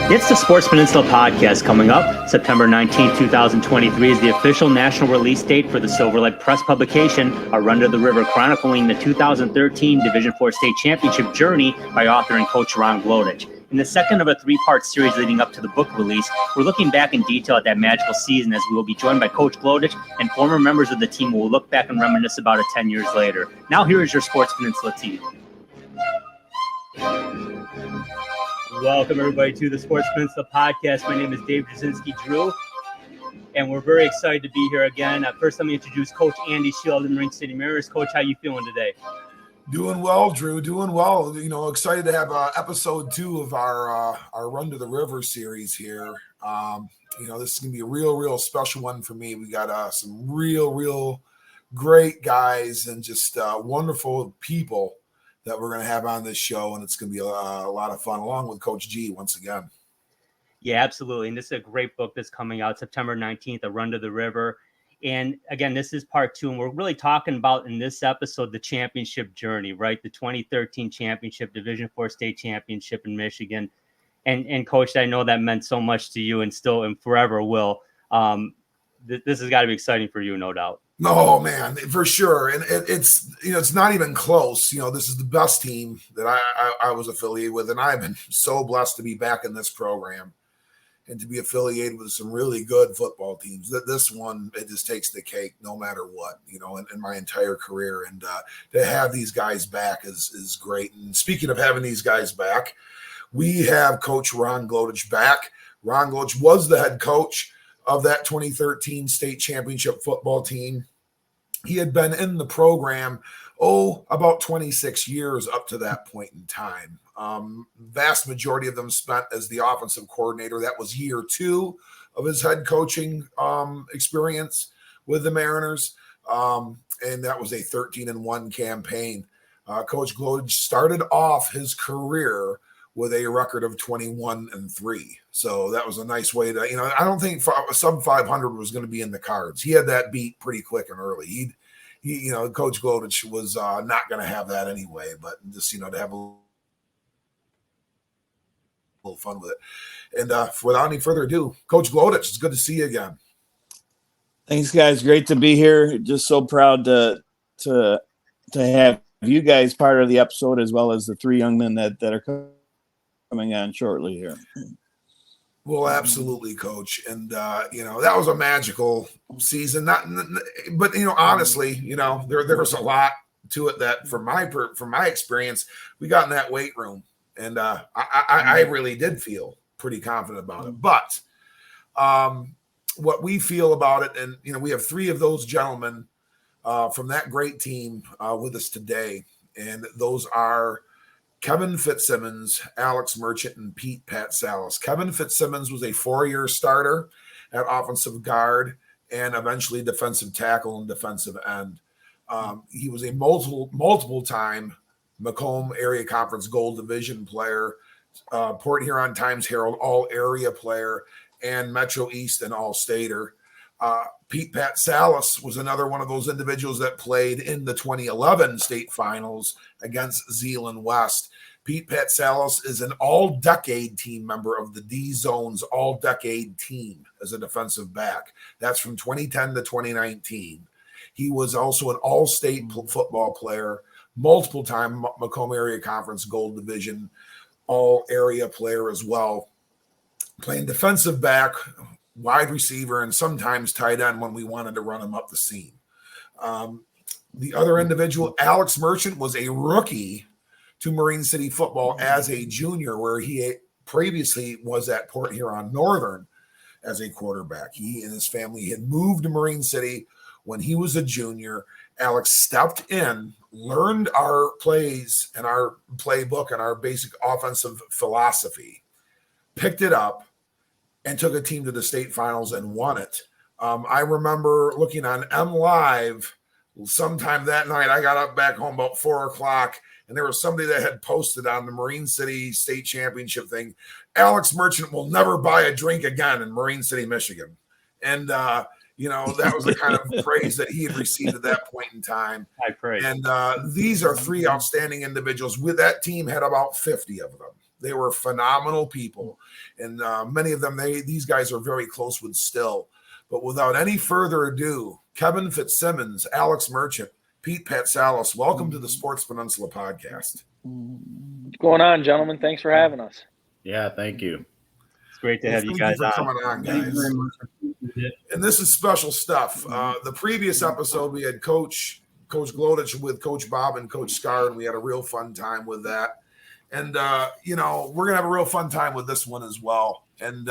It's the Sports Peninsula podcast coming up. September 19, 2023 is the official national release date for the Silverlight Press publication, A Run to the River, chronicling the 2013 Division IV state championship journey by author and coach Coach Glodich. In the second of a three-part series leading up to the book release, we're looking back in detail at that magical season as we will be joined by Coach Glodich and former members of the team who will look back and reminisce about it 10 years later. Now here is your Sports Peninsula team. Welcome, everybody, to the Sports Peninsula podcast. My name is Dave Jasinski-Drew, and we're very excited to be here again. First, let me introduce Coach Andy Shield in Marine City Mariners. Coach, how you feeling today? Doing well, Drew. Doing well. You know, excited to have episode 2 of our Run to the River series here. This is going to be a real special one for me. We got some real great guys and just wonderful people that we're going to have on this show, and it's going to be a lot of fun, along with Coach G once again. Yeah, absolutely. And this is a great book that's coming out September 19th, A Run to the River. And again, this is part 2, and we're really talking about in this episode the championship journey, right? The 2013 championship, Division IV state championship in Michigan. And Coach, I know that meant so much to you and still and forever will. This has got to be exciting for you, no doubt. No, man, for sure. And it's not even close. You know, this is the best team that I was affiliated with, and I've been so blessed to be back in this program and to be affiliated with some really good football teams. This one, it just takes the cake no matter what, you know, in my entire career. And to have these guys back is great. And speaking of having these guys back, we have Coach Coach Glodich back. Coach Glodich was the head coach of that 2013 state championship football team. He had been in the program, about 26 years up to that point in time. Vast majority of them spent as the offensive coordinator. That was year 2 of his head coaching experience with the Mariners. And that was a 13-1 campaign. Coach Glodich started off his career with a record of 21-3. So that was a nice way to, I don't think sub 500 was going to be in the cards. He had that beat pretty quick and early. He Coach Glodich was not going to have that anyway, but just, to have a little fun with it. And without any further ado, Coach Glodich, it's good to see you again. Thanks, guys. Great to be here. Just so proud to have you guys part of the episode, as well as the 3 young men that are coming on shortly here. Well, absolutely, Coach. And, that was a magical season. But honestly, there was a lot to it that from my experience, we got in that weight room. And I really did feel pretty confident about it. But what we feel about it, and, we have 3 of those gentlemen from that great team with us today. And those are Kevin Fitzsimmons, Alex Merchant, and Pete Pat Salas. Kevin Fitzsimmons was a 4-year starter at offensive guard and eventually defensive tackle and defensive end. He was a multiple-time Macomb Area Conference Gold Division player, Port Huron Times-Herald All-Area player, and Metro East and All-Stater. Pete Pat Salas was another one of those individuals that played in the 2011 state finals against Zeeland West. Pete Pat Salas is an all-decade team member of the D-Zone's all-decade team as a defensive back. That's from 2010 to 2019. He was also an all-state football player, multiple-time Macomb Area Conference Gold Division all-area player as well, playing defensive back, wide receiver, and sometimes tight end when we wanted to run him up the seam. The other individual, Alex Merchant, was a rookie to Marine City football as a junior, where he previously was at Port Huron Northern as a quarterback. He and his family had moved to Marine City when he was a junior. Alex stepped in, learned our plays and our playbook and our basic offensive philosophy, picked it up, and took a team to the state finals and won it. I remember looking on M Live sometime that night. I got up back home about 4:00, and there was somebody that had posted on the Marine City State Championship thing, Alex Merchant will never buy a drink again in Marine City, Michigan. And, that was the kind of praise that he had received at that point in time. I praise. And these are 3 outstanding individuals. With that team had about 50 of them. They were phenomenal people, and many of them, these guys are very close with still. But without any further ado, Kevin Fitzsimmons, Alex Merchant, Pete Patsalis, welcome to the Sports Peninsula podcast. What's going on, gentlemen? Thanks for having us. Yeah, thank you. It's great to have you guys for on. coming on, guys. Thank you very much. And this is special stuff. The previous episode, we had Coach Glodich with Coach Bob and Coach Scar, and we had a real fun time with that. And, we're going to have a real fun time with this one as well. And,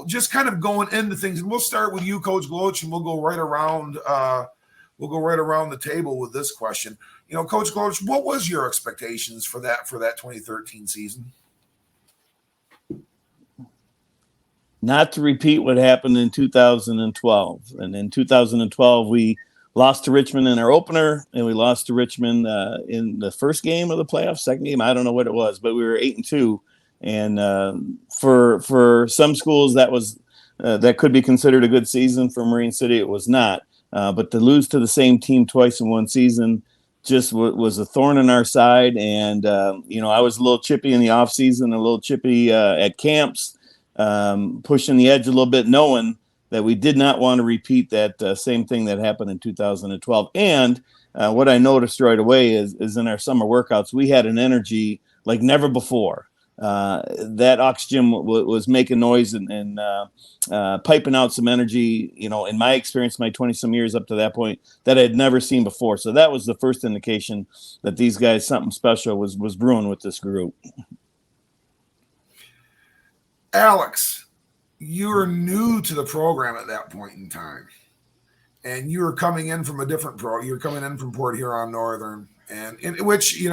just kind of going into things. And we'll start with you, Coach Glodich, and we'll go right around the table with this question. Coach Glodich, what was your expectations for that 2013 season? Not to repeat what happened in 2012. And in 2012, we lost to Richmond in our opener, and we lost to Richmond in the first game of the playoffs, second game. I don't know what it was, but we were 8-2. And for some schools, that could be considered a good season. For Marine City, it was not. But to lose to the same team twice in one season just was a thorn in our side. And I was a little chippy in the off season, a little chippy at camps. Pushing the edge a little bit, knowing that we did not want to repeat that same thing that happened in 2012. And what I noticed right away is in our summer workouts, we had an energy like never before. That oxygen was making noise and piping out some energy, in my experience, my 20-some years up to that point, that I had never seen before. So that was the first indication that these guys, something special was brewing with this group. Alex, you're new to the program at that point in time, and you were coming in from a different you're coming in from Port Huron Northern, and in which it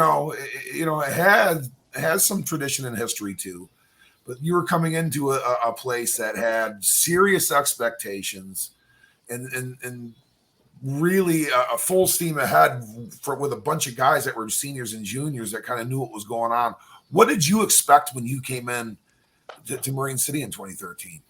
has some tradition and history too, but you were coming into a place that had serious expectations, and really a full steam ahead with a bunch of guys that were seniors and juniors that kind of knew what was going on. What did you expect when you came in to Marine City in 2013?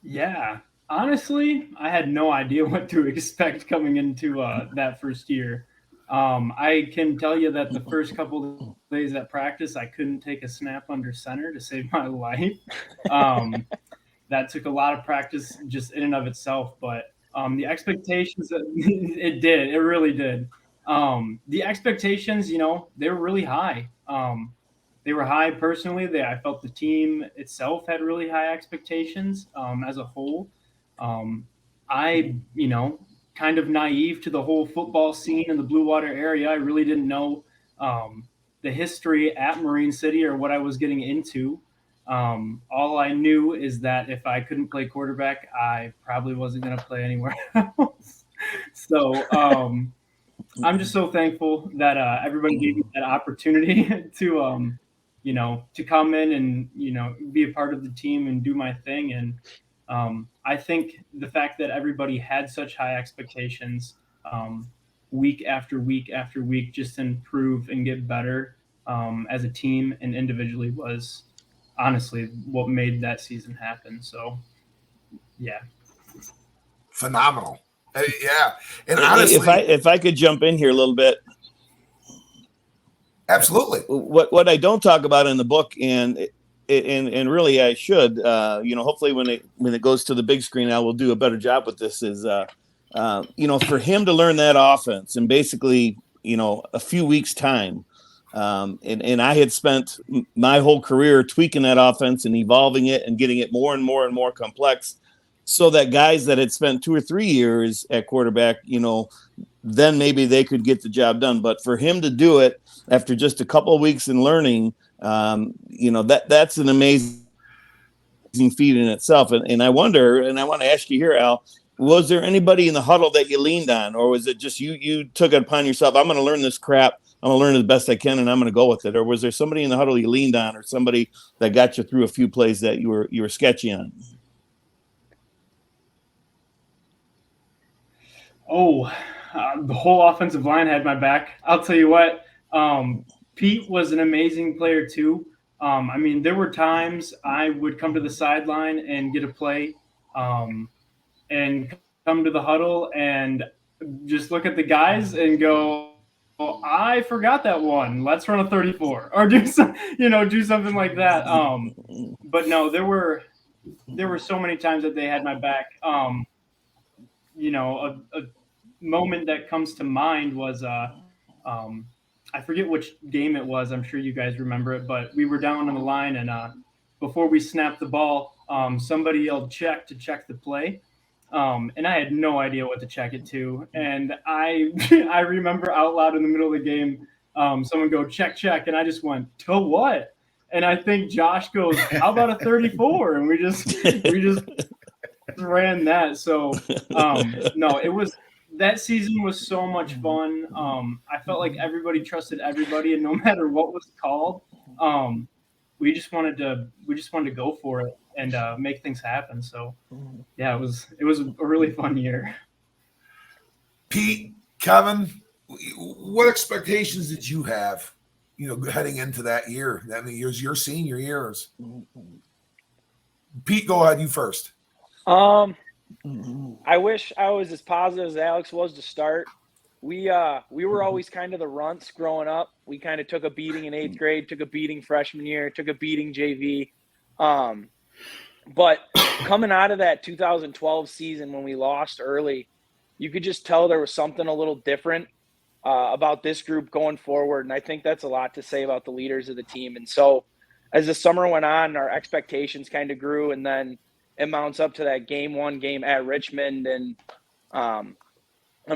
Yeah, honestly, I had no idea what to expect coming into that first year. I can tell you that the first couple of days at practice, I couldn't take a snap under center to save my life. That took a lot of practice just in and of itself, but the expectations, it really did. The expectations, they were really high. They were high personally. I felt the team itself had really high expectations as a whole. I, kind of naive to the whole football scene in the Blue Water area. I really didn't know the history at Marine City or what I was getting into. All I knew is that if I couldn't play quarterback, I probably wasn't going to play anywhere else. So, I'm just so thankful that everybody gave me that opportunity to come in and, be a part of the team and do my thing. And I think the fact that everybody had such high expectations week after week after week just to improve and get better as a team and individually was honestly what made that season happen. So, yeah. Phenomenal. Yeah, and honestly, if I could jump in here a little bit, absolutely. What I don't talk about in the book, and really I should, hopefully when it goes to the big screen, I will do a better job with this. Is for him to learn that offense in basically a few weeks' time, and I had spent my whole career tweaking that offense and evolving it and getting it more and more and more complex. So that guys that had spent 2 or 3 years at quarterback, then maybe they could get the job done. But for him to do it after just a couple of weeks in learning, that's an amazing feat in itself. And I wonder, and I want to ask you here, Al, was there anybody in the huddle that you leaned on, or was it just you took it upon yourself? I'm going to learn this crap. I'm going to learn it the best I can, and I'm going to go with it. Or was there somebody in the huddle you leaned on, or somebody that got you through a few plays that you were sketchy on? The whole offensive line had my back. I'll tell you what, Pete was an amazing player too. There were times I would come to the sideline and get a play and come to the huddle and just look at the guys and go, I forgot that one. Let's run a 34 or do something like that. But no, there were so many times that they had my back. A moment that comes to mind was I forget which game it was. I'm sure you guys remember it, but we were down on the line, and before we snapped the ball, somebody yelled check to check the play. And I had no idea what to check it to. And I I remember out loud in the middle of the game, someone go check, and I just went, to what? And I think Josh goes, how about a 34? And we just ran that. So no, that season was so much fun. I felt like everybody trusted everybody, and no matter what was called, we just wanted to go for it and make things happen. So yeah, it was a really fun year. Pete, Kevin, what expectations did you have, heading into that year? That means your senior years. Pete, go ahead. You first. I wish I was as positive as Alex was to start. We were always kind of the runts growing up. We kind of took a beating in 8th grade, took a beating freshman year, took a beating JV. But coming out of that 2012 season when we lost early, you could just tell there was something a little different about this group going forward. And I think that's a lot to say about the leaders of the team. And so as the summer went on, our expectations kind of grew, and then it mounts up to that game 1 game at Richmond. And I'm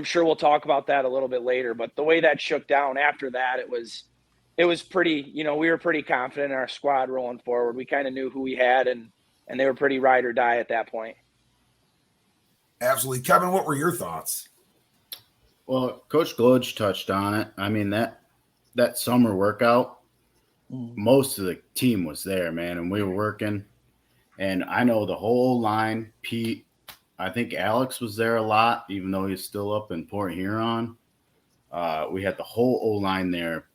sure we'll talk about that a little bit later, but the way that shook down after that, it was pretty, we were pretty confident in our squad rolling forward. We kind of knew who we had, and they were pretty ride or die at that point. Absolutely. Kevin, what were your thoughts? Well, Coach Glodich touched on it. I mean, that summer workout, most of the team was there, man, and we were working. And I know the whole line, Pete, I think Alex was there a lot, even though he's still up in Port Huron. We had the whole O-line there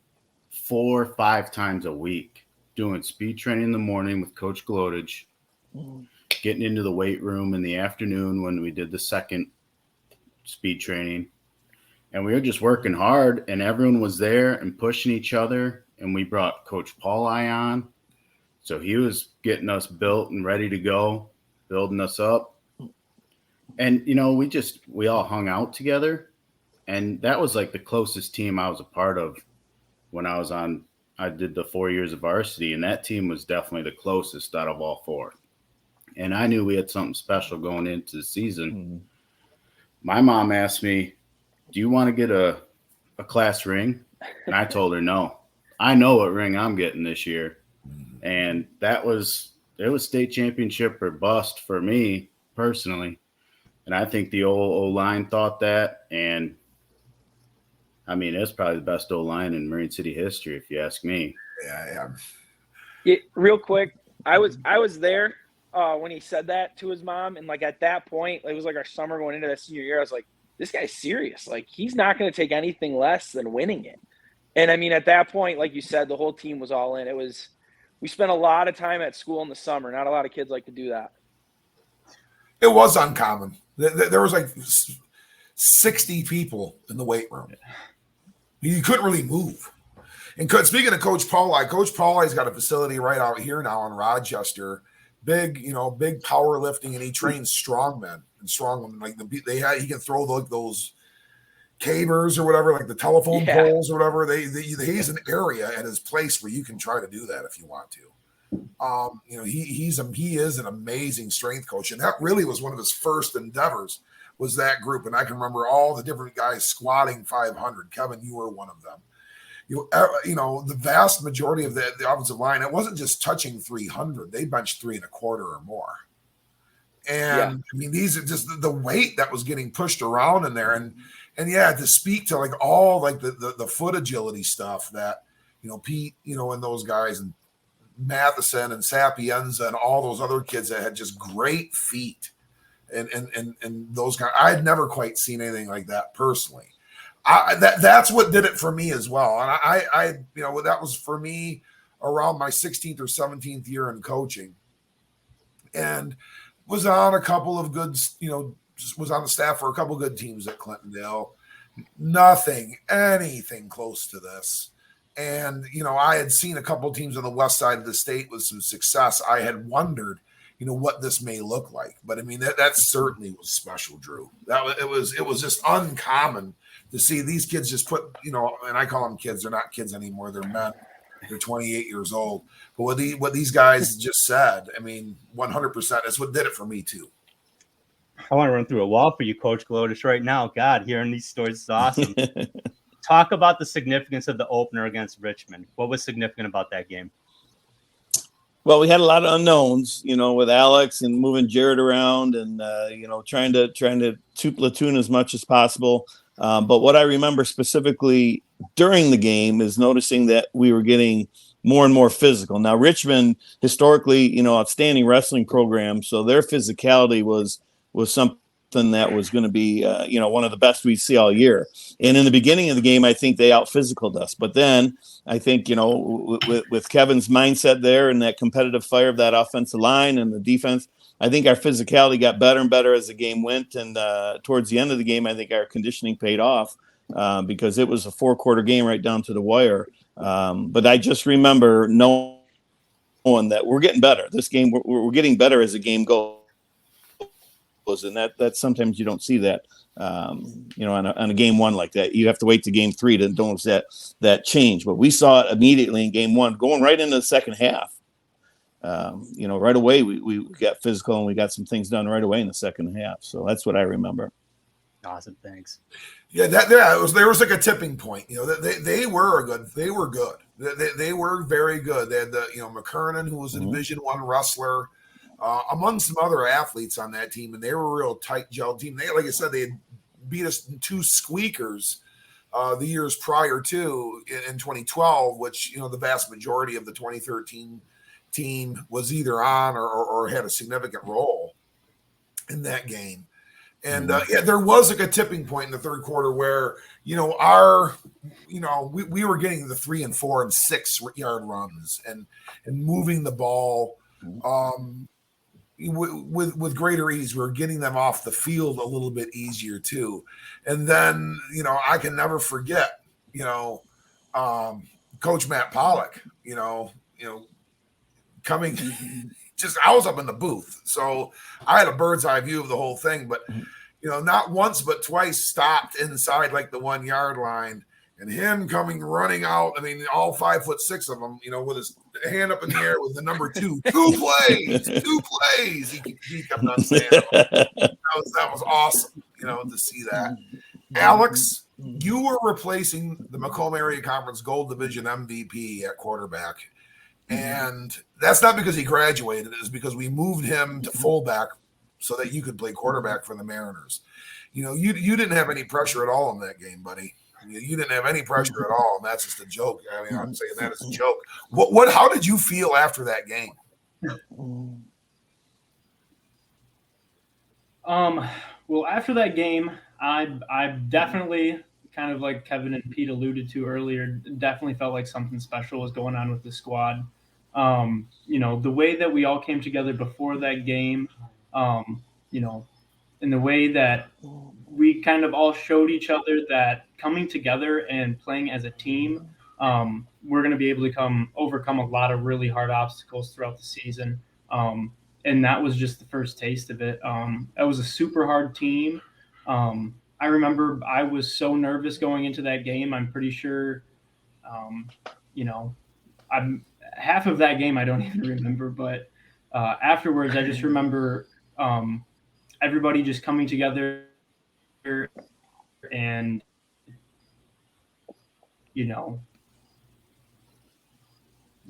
4 or 5 times a week doing speed training in the morning with Coach Glodich, getting into the weight room in the afternoon when we did the second speed training. And we were just working hard, and everyone was there and pushing each other. And we brought Coach Pauli on. So he was getting us built and ready to go, building us up. And, we all hung out together. And that was like the closest team I was a part of when I did the 4 years of varsity. And that team was definitely the closest out of all 4. And I knew we had something special going into the season. Mm-hmm. My mom asked me, do you want to get a class ring? And I told her no. I know what ring I'm getting this year. And it was state championship or bust for me personally. And I think the O-line thought that. And I mean, it's probably the best O-line in Marine City history, if you ask me. Yeah, real quick, I was there when he said that to his mom. And like at that point, it was like our summer going into that senior year. I was like, this guy's serious. Like, he's not going to take anything less than winning it. And I mean, at that point, like you said, the whole team was all in. We spent a lot of time at school in the summer. Not a lot of kids like to do that. It was uncommon. There was like 60 people in the weight room. You couldn't really move. And speaking of Coach Pauli's got a facility right out here now in Rochester. Big powerlifting, and he trains strongmen and strongwomen. Like he can throw those cavers or whatever, like the telephone poles or whatever. He's an area at his place where you can try to do that if you want to. He is an amazing strength coach, and that really was one of his first endeavors, was that group. And I can remember all the different guys squatting 500. Kevin, you were one of them. The vast majority of the offensive line, it wasn't just touching 300. They benched 325 or more. And I mean, these are just the weight that was getting pushed around in there. And to speak to like all like the foot agility stuff that, Pete, and those guys and Matheson and Sapienza and all those other kids that had just great feet and those guys, I had never quite seen anything like that personally. That's what did it for me as well. And I that was for me around my 16th or 17th year in coaching, and was on a couple of good, was on the staff for a couple of good teams at Clintondale. nothing, anything close to this. And, I had seen a couple teams on the west side of the state with some success. I had wondered, what this may look like. But I mean, that certainly was special, Drew. It was just uncommon to see these kids just put, and I call them kids. They're not kids anymore. They're men. They're 28 years old. But what these guys just said, I mean, 100%, is what did it for me too. I want to run through a wall for you, Coach Glodich, right now. God, hearing these stories is awesome. Talk about the significance of the opener against Richmond. What was significant about that game? Well, we had a lot of unknowns, with Alex and moving Jared around and, trying to two-platoon as much as possible. But what I remember specifically during the game is noticing that we were getting more and more physical. Now, Richmond, historically, outstanding wrestling program, so their physicality was something that was going to be, one of the best we'd see all year. And in the beginning of the game, I think they out-physicaled us. But then I think, with Kevin's mindset there and that competitive fire of that offensive line and the defense, I think our physicality got better and better as the game went. And towards the end of the game, I think our conditioning paid off because it was a 4-quarter game right down to the wire. But I just remember knowing that we're getting better. This game, we're getting better as the game goes. And that sometimes you don't see that, on a game one like that. You have to wait to game 3 to notice that change. But we saw it immediately in game 1, going right into the second half. Right away we got physical and we got some things done right away in the second half. So that's what I remember. Awesome, thanks. Yeah, there was like a tipping point. They were good. They were good. They were very good. They had McKernan, who was a Division I wrestler. Among some other athletes on that team, and they were a real tight gel team. They, like I said, they had beat us in 2 squeakers the years prior to in 2012, which the vast majority of the 2013 team was either on or had a significant role in that game. And there was like a tipping point in the third quarter where we were getting the 3 and 4 and 6 yard runs and moving the ball. With greater ease. We're getting them off the field a little bit easier too. And then, I can never forget, Coach Matt Pollock, coming I was up in the booth. So I had a bird's eye view of the whole thing, but, not once, but twice stopped inside like the 1 yard line and him coming running out. I mean, all 5'6" of them, with his hand up in the air with the number 2 plays. He kept on saying that was awesome, to see that. Alex, you were replacing the Macomb Area Conference Gold Division MVP at quarterback. And that's not because he graduated. It's because we moved him to fullback so that you could play quarterback for the Mariners. You didn't have any pressure at all in that game, buddy. You didn't have any pressure at all, and that's just a joke. I mean, I'm saying that as a joke. How did you feel after that game? Well, after that game, I definitely, kind of like Kevin and Pete alluded to earlier, definitely felt like something special was going on with the squad. The way that we all came together before that game, in the way that we kind of all showed each other that coming together and playing as a team, we're going to be able to overcome a lot of really hard obstacles throughout the season. And that was just the first taste of it. That was a super hard team. I remember I was so nervous going into that game. I'm pretty sure, half of that game I don't even remember, but afterwards I just remember everybody just coming together and,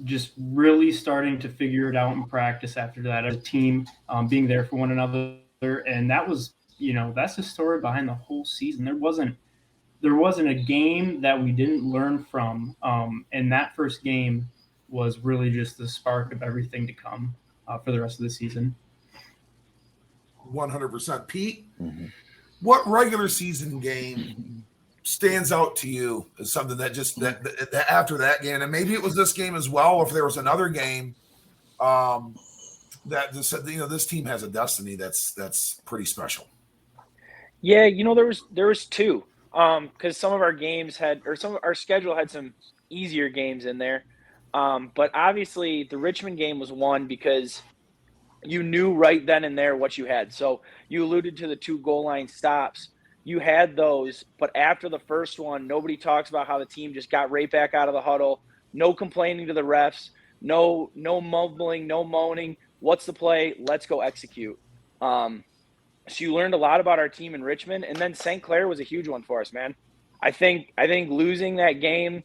just really starting to figure it out in practice after that as a team, being there for one another. And that was, that's the story behind the whole season. There wasn't a game that we didn't learn from. And that first game was really just the spark of everything to come for the rest of the season. 100%. Pete, what regular season game stands out to you as something that just that after that game, and maybe it was this game as well, or if there was another game that just said, this team has a destiny that's pretty special? Yeah, there was 2. because some of our games had, or some of our schedule had some easier games in there. But obviously the Richmond game was one because you knew right then and there what you had. So you alluded to the 2 goal line stops. You had those, but after the first one, nobody talks about how the team just got right back out of the huddle. No complaining to the refs. No mumbling, no moaning. What's the play? Let's go execute. So you learned a lot about our team in Richmond, and then St. Clair was a huge one for us, man. I think losing that game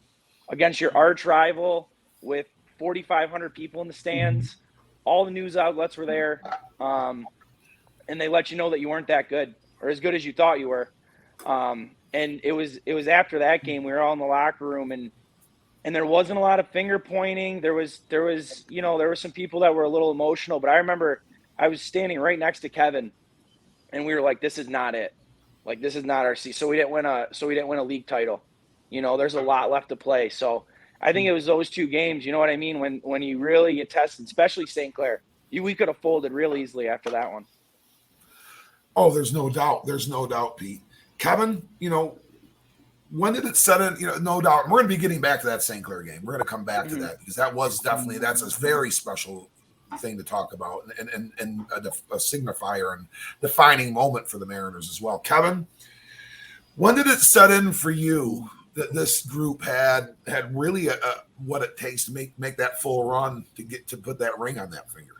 against your arch rival with 4,500 people in the stands, all the news outlets were there, and they let you know that you weren't that good or as good as you thought you were. And it was after that game we were all in the locker room, and there wasn't a lot of finger pointing. There was some people that were a little emotional, but I remember I was standing right next to Kevin, and we were like, this is not it. Like, this is not our season. So we didn't win a league title. There's a lot left to play. So I think it was those 2 games. You know what I mean? When you really get tested, especially St. Clair, we could have folded real easily after that one. Oh, there's no doubt. There's no doubt, Pete. Kevin, when did it set in? No doubt. We're going to be getting back to that St. Clair game. We're going to come back to that because that's a very special thing to talk about and a signifier and defining moment for the Mariners as well. Kevin, when did it set in for you that this group had really what it takes to make that full run to put that ring on that finger?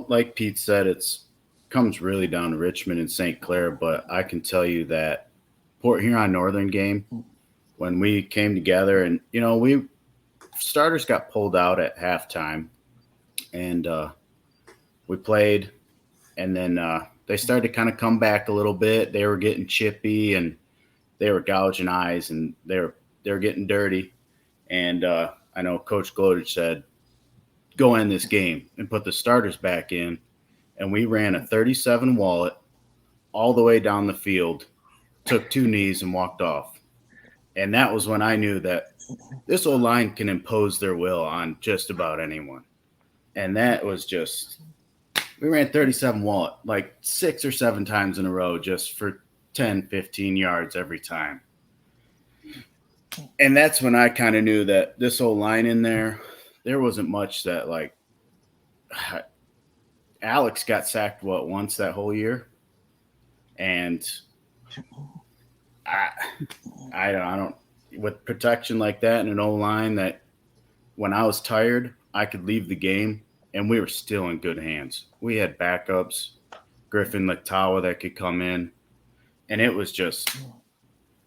Like Pete said, it's comes really down to Richmond and St. Clair, but I can tell you that Port Huron Northern game, when we came together and, we starters got pulled out at halftime and we played, and then they started to kind of come back a little bit. They were getting chippy and they were gouging eyes and they were getting dirty. And I know Coach Glodich said, go end this game and put the starters back in. And we ran a 37 wallet all the way down the field, took 2 knees and walked off. And that was when I knew that this old line can impose their will on just about anyone. And that was just – we ran 37 wallet like 6 or 7 times in a row just for 10, 15 yards every time. And that's when I kind of knew that this old line in there wasn't much that like – Alex got sacked once that whole year, and I don't with protection like that and an O-line that when I was tired I could leave the game and we were still in good hands. We had backups, Griffin Latawa that could come in, and it was just,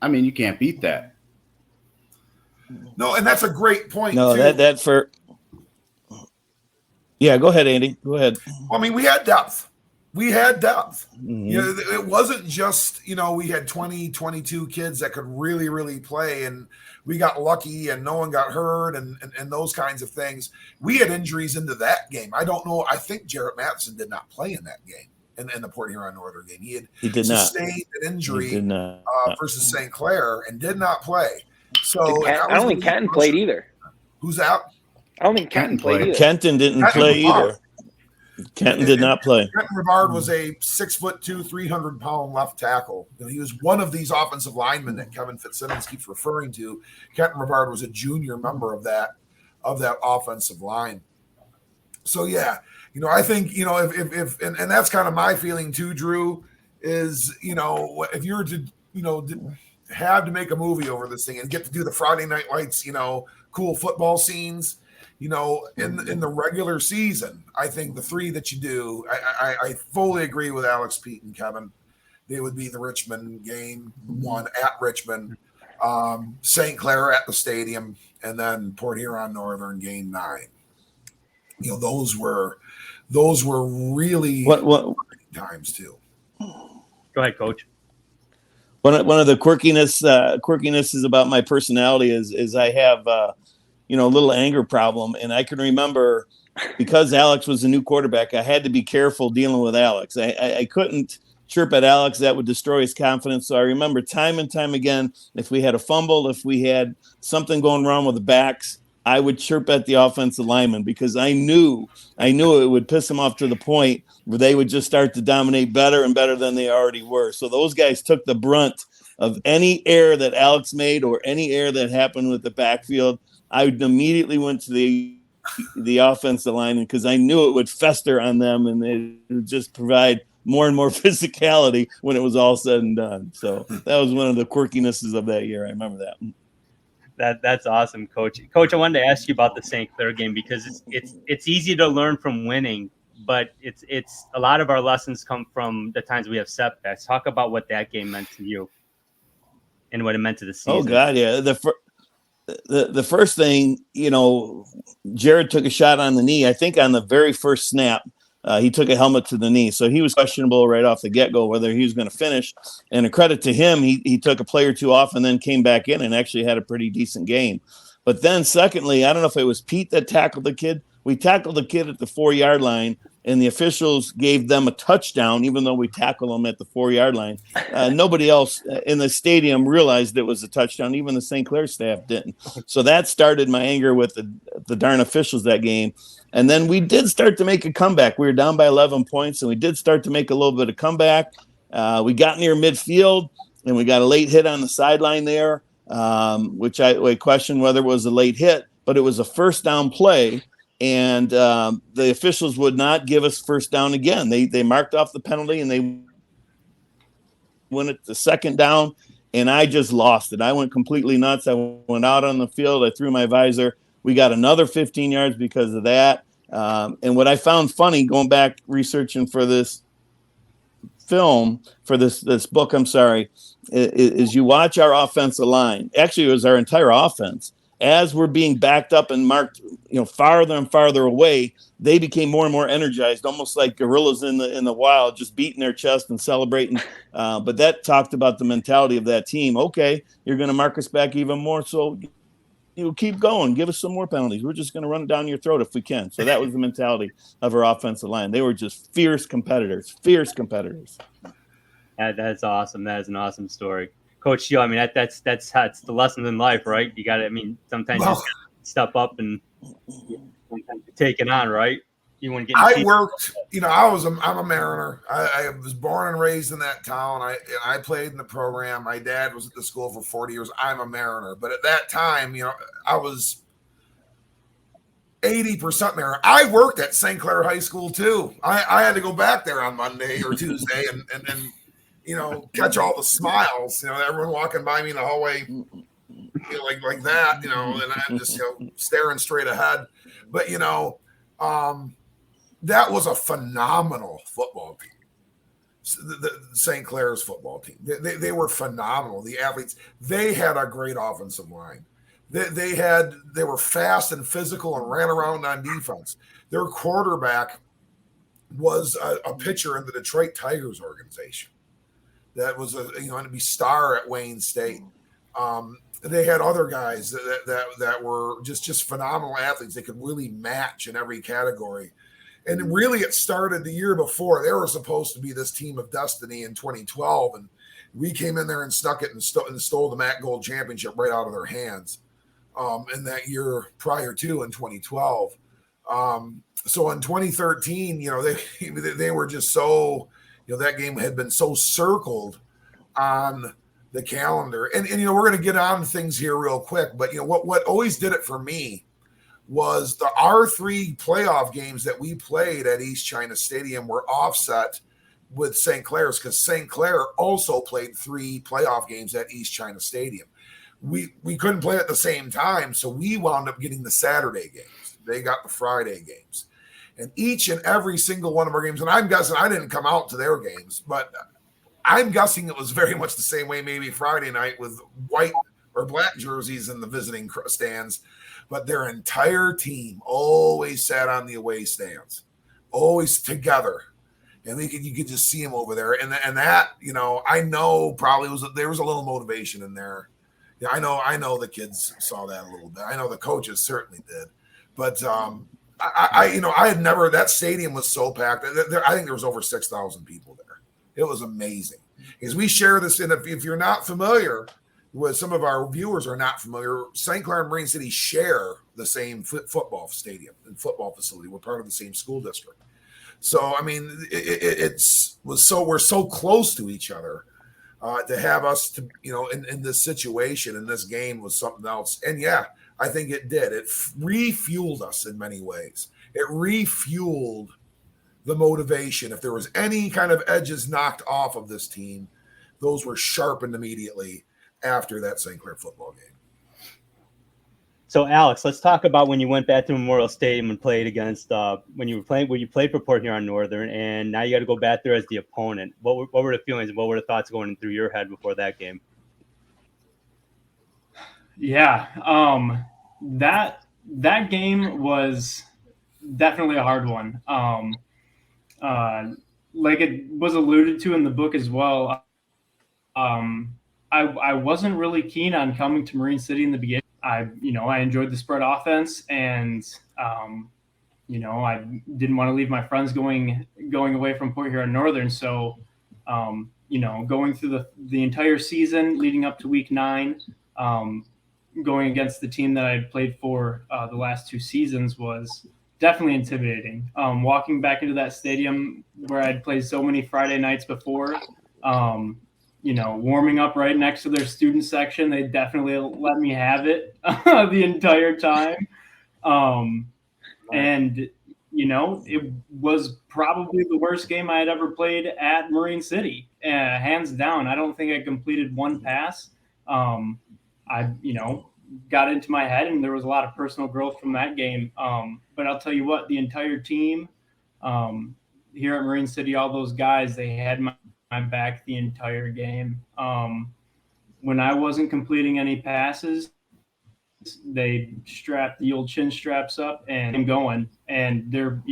you can't beat that. No, and that's a great point. No, too. Yeah, go ahead, Andy. Go ahead. We had depth. Mm-hmm. It wasn't just, we had 20, 22 kids that could really, really play, and we got lucky and no one got hurt and those kinds of things. We had injuries into that game. I don't know. I think Jarrett Matheson did not play in that game, in the Port Huron Northern game. He did sustained an injury versus St. Clair and did not play. So I don't think Kenton played either. Who's out? I don't think Kenton played either. Kenton didn't play either. Kenton did not play. Kenton Rivard was a 6'2", 300-pound left tackle. He was one of these offensive linemen that Kevin Fitzsimmons keeps referring to. Kenton Rivard was a junior member of that offensive line. So yeah, I think if and that's kind of my feeling too, Drew, is if you were to have to make a movie over this thing and get to do the Friday Night Lights, cool football scenes. In the regular season, I think the 3 that you do, I fully agree with Alex, Pete, and Kevin. They would be the Richmond game 1 at Richmond, St. Clair at the stadium, and then Port Huron Northern game 9. Those were really what times too. Go ahead, Coach. One of the quirkinesses about my personality is I have a little anger problem, and I can remember because Alex was a new quarterback, I had to be careful dealing with Alex. I couldn't chirp at Alex; that would destroy his confidence. So I remember time and time again, if we had a fumble, if we had something going wrong with the backs, I would chirp at the offensive lineman because I knew it would piss them off to the point where they would just start to dominate better and better than they already were. So those guys took the brunt of any error that Alex made or any error that happened with the backfield. I immediately went to the offensive lineman because I knew it would fester on them and it would just provide more and more physicality when it was all said and done. So that was one of the quirkinesses of that year. I remember that. That's awesome, Coach. Coach, I wanted to ask you about the St. Clair game because it's easy to learn from winning, but it's a lot of our lessons come from the times we have setbacks. Talk about what that game meant to you and what it meant to the season. Oh God, yeah. The first thing, Jared took a shot on the knee. I think on the very first snap, he took a helmet to the knee, so he was questionable right off the get-go whether he was going to finish. And a credit to him, he took a play or two off and then came back in and actually had a pretty decent game. But then secondly, I don't know if it was Pete that tackled the kid. We tackled the kid at the 4-yard line, and the officials gave them a touchdown, even though we tackled them at the 4-yard line. Nobody else in the stadium realized it was a touchdown. Even the St. Clair staff didn't. So that started my anger with the darn officials that game. And then we did start to make a comeback. We were down by 11 points, and we did start to make a little bit of comeback. We got near midfield, and we got a late hit on the sideline there, which I questioned whether it was a late hit, but it was a first down play. And the officials would not give us first down again. They marked off the penalty, and they went it to second down, and I just lost it. I went completely nuts. I went out on the field. I threw my visor. We got another 15 yards because of that. And what I found funny going back researching for this film, for this book, is you watch our offensive line. Actually, it was our entire offense. As we're being backed up and marked, farther and farther away, they became more and more energized, almost like gorillas in the wild, just beating their chest and celebrating. But that talked about the mentality of that team. Okay, you're going to mark us back even more, so keep going. Give us some more penalties. We're just going to run it down your throat if we can. So that was the mentality of our offensive line. They were just fierce competitors. That's awesome. That is an awesome story. Coach Joe, that's the lesson in life, right? You got to, sometimes you just step up and take it on, right? You want to get. I worked, I'm a Mariner. I was born and raised in that town. I played in the program. My dad was at the school for 40 years. I'm a Mariner. But at that time, I was 80% Mariner. I worked at St. Clair High School too. I had to go back there on Monday or Tuesday and catch all the smiles, everyone walking by me in the hallway, like that, and I'm just, staring straight ahead. But, that was a phenomenal football team. The St. Clair's football team. They were phenomenal. The athletes, they had a great offensive line. They were fast and physical and ran around on defense. Their quarterback was a pitcher in the Detroit Tigers organization. That was going to be star at Wayne State. They had other guys that were just phenomenal athletes. They could really match in every category. And really, it started the year before. They were supposed to be this team of destiny in 2012, and we came in there and snuck it and stole the MAC Gold Championship right out of their hands in that year prior to in 2012. So in 2013, they were just so, that game had been so circled on the calendar. And we're going to get on things here real quick, but what always did it for me was the R3 playoff games that we played at East China Stadium were offset with St. Clair's, because St. Clair also played 3 playoff games at East China Stadium. We couldn't play at the same time, so we wound up getting the Saturday games. They got the Friday games. And each and every single one of our games, and I'm guessing I didn't come out to their games, but I'm guessing it was very much the same way maybe Friday night with white or black jerseys in the visiting stands, but their entire team always sat on the away stands, always together. And you could just see them over there. And that, I know probably there was a little motivation in there. Yeah, I know the kids saw that a little bit. I know the coaches certainly did. But I had never, that stadium was so packed. I think there was over 6,000 people there. It was amazing. Because we share this, and if you're not familiar, what some of our viewers are not familiar, St. Clair and Marine City share the same football stadium and football facility. We're part of the same school district. So, I mean, we're so close to each other. To have us to, in this situation, in this game was something else. And yeah, I think it did. It refueled us in many ways. It refueled the motivation. If there was any kind of edges knocked off of this team, those were sharpened immediately after that St. Clair football game. So, Alex, let's talk about when you went back to Memorial Stadium and played against when you played for Port Huron Northern, and now you got to go back there as the opponent. What were the feelings and what were the thoughts going through your head before that game? Yeah, that game was definitely a hard one. Like it was alluded to in the book as well. I wasn't really keen on coming to Marine City in the beginning. I enjoyed the spread offense, and I didn't want to leave my friends going away from Port Huron Northern. So, going through the entire season leading up to week 9, going against the team that I had played for the last 2 seasons was definitely intimidating. Walking back into that stadium where I'd played so many Friday nights before, warming up right next to their student section. They definitely let me have it the entire time. And, it was probably the worst game I had ever played at Marine City, hands down. I don't think I completed one pass. I got into my head, and there was a lot of personal growth from that game. But I'll tell you what, the entire team here at Marine City, all those guys, they had my back the entire game. When I wasn't completing any passes, they strapped the old chin straps up and I'm going. And they're,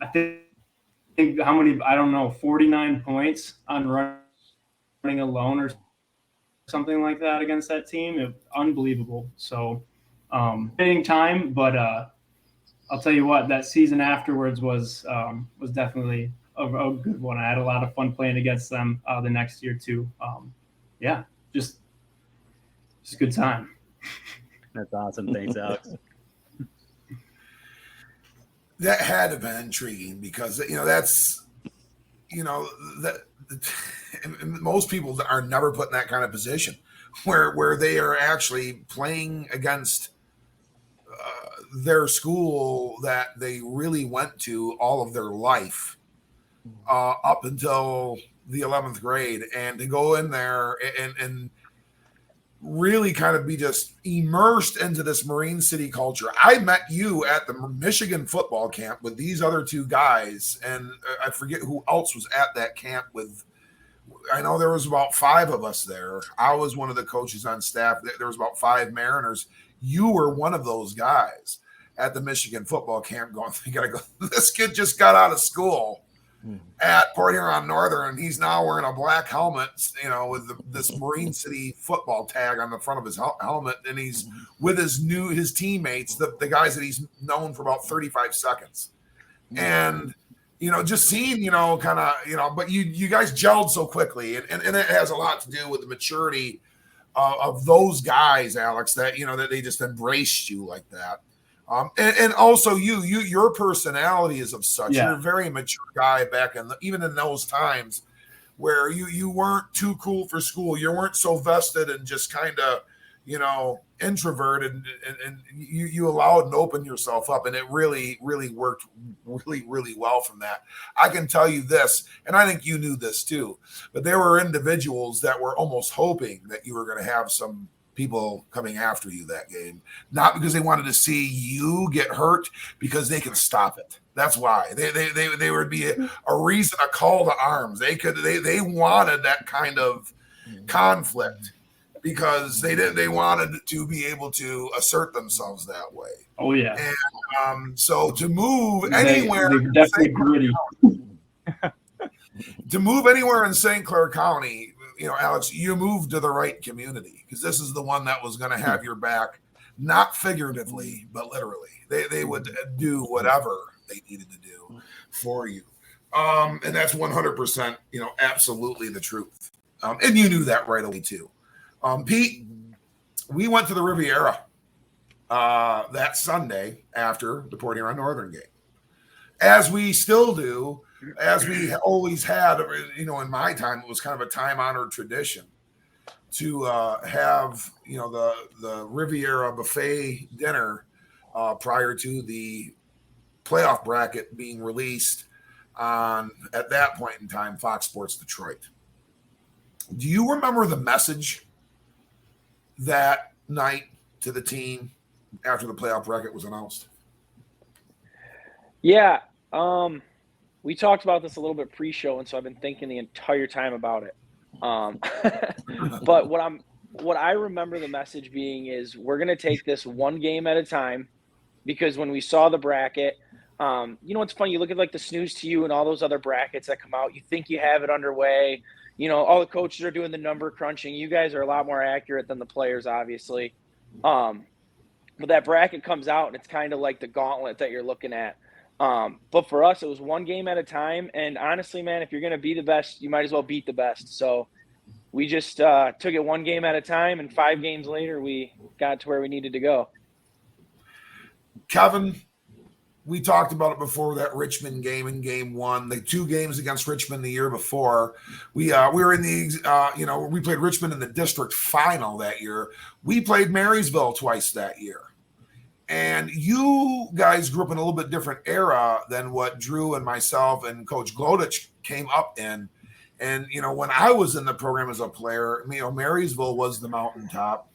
I think how many, I don't know, 49 points on running alone or something like that against that team. Unbelievable. So, fitting time, but I'll tell you what, that season afterwards was definitely a good one. I had a lot of fun playing against them the next year too. Just a good time. That's awesome. Thanks, Alex. That had to been intriguing because that's that most people are never put in that kind of position where they are actually playing against their school that they really went to all of their life up until the 11th grade, and to go in there and really kind of be just immersed into this Marine City culture. I met you at the Michigan football camp with these other 2 guys, and I forget who else was at that camp with. I know there was about 5 of us there. I was one of the coaches on staff. There was about 5 Mariners. You were one of those guys at the Michigan football camp going, you gotta go. This kid just got out of school at Port Huron Northern, and he's now wearing a black helmet, with this Marine City football tag on the front of his helmet, and he's with his teammates, the guys that he's known for about 35 seconds. And, just seeing, but you guys gelled so quickly, and it has a lot to do with the maturity of those guys, Alex, that, that they just embraced you like that. And also your personality is of such. Yeah. You're a very mature guy back even in those times where you weren't too cool for school. You weren't so vested and just kind of, introverted, and you allowed and opened yourself up, and it really, really worked really, really well from that. I can tell you this, and I think you knew this too, but there were individuals that were almost hoping that you were going to have some people coming after you that game, not because they wanted to see you get hurt, because they could stop it. That's why they would be a reason, a call to arms. They wanted that kind of conflict because they wanted to be able to assert themselves that way. Oh yeah. And so to move anywhere, they're definitely gritty. To move anywhere in St. Clair County, Alex, you moved to the right community, because this is the one that was going to have your back, not figuratively, but literally. They would do whatever they needed to do for you. And that's 100%, absolutely the truth. And you knew that right away too. Pete, we went to the Riviera that Sunday after the Port Huron Northern game, as we still do, as we always had. In my time, it was kind of a time-honored tradition to have the Riviera buffet dinner prior to the playoff bracket being released on, at that point in time, Fox Sports Detroit. Do you remember the message that night to the team after the playoff bracket was announced? Yeah. We talked about this a little bit pre-show, and so I've been thinking the entire time about it. But what I remember the message being is, we're going to take this one game at a time, because when we saw the bracket, it's funny, you look at like the Snooze to You and all those other brackets that come out, you think you have it underway. All the coaches are doing the number crunching. You guys are a lot more accurate than the players, obviously. But that bracket comes out, and it's kind of like the gauntlet that you're looking at. But for us, it was one game at a time. And honestly, man, if you're going to be the best, you might as well beat the best. So we just took it one game at a time, and 5 games later, we got to where we needed to go. Kevin, we talked about it before, that Richmond game in game 1, the 2 games against Richmond the year before. We were in the, we played Richmond in the district final that year. We played Marysville twice that year. And you guys grew up in a little bit different era than what Drew and myself and Coach Glodich came up in. And, when I was in the program as a player, Marysville was the mountaintop.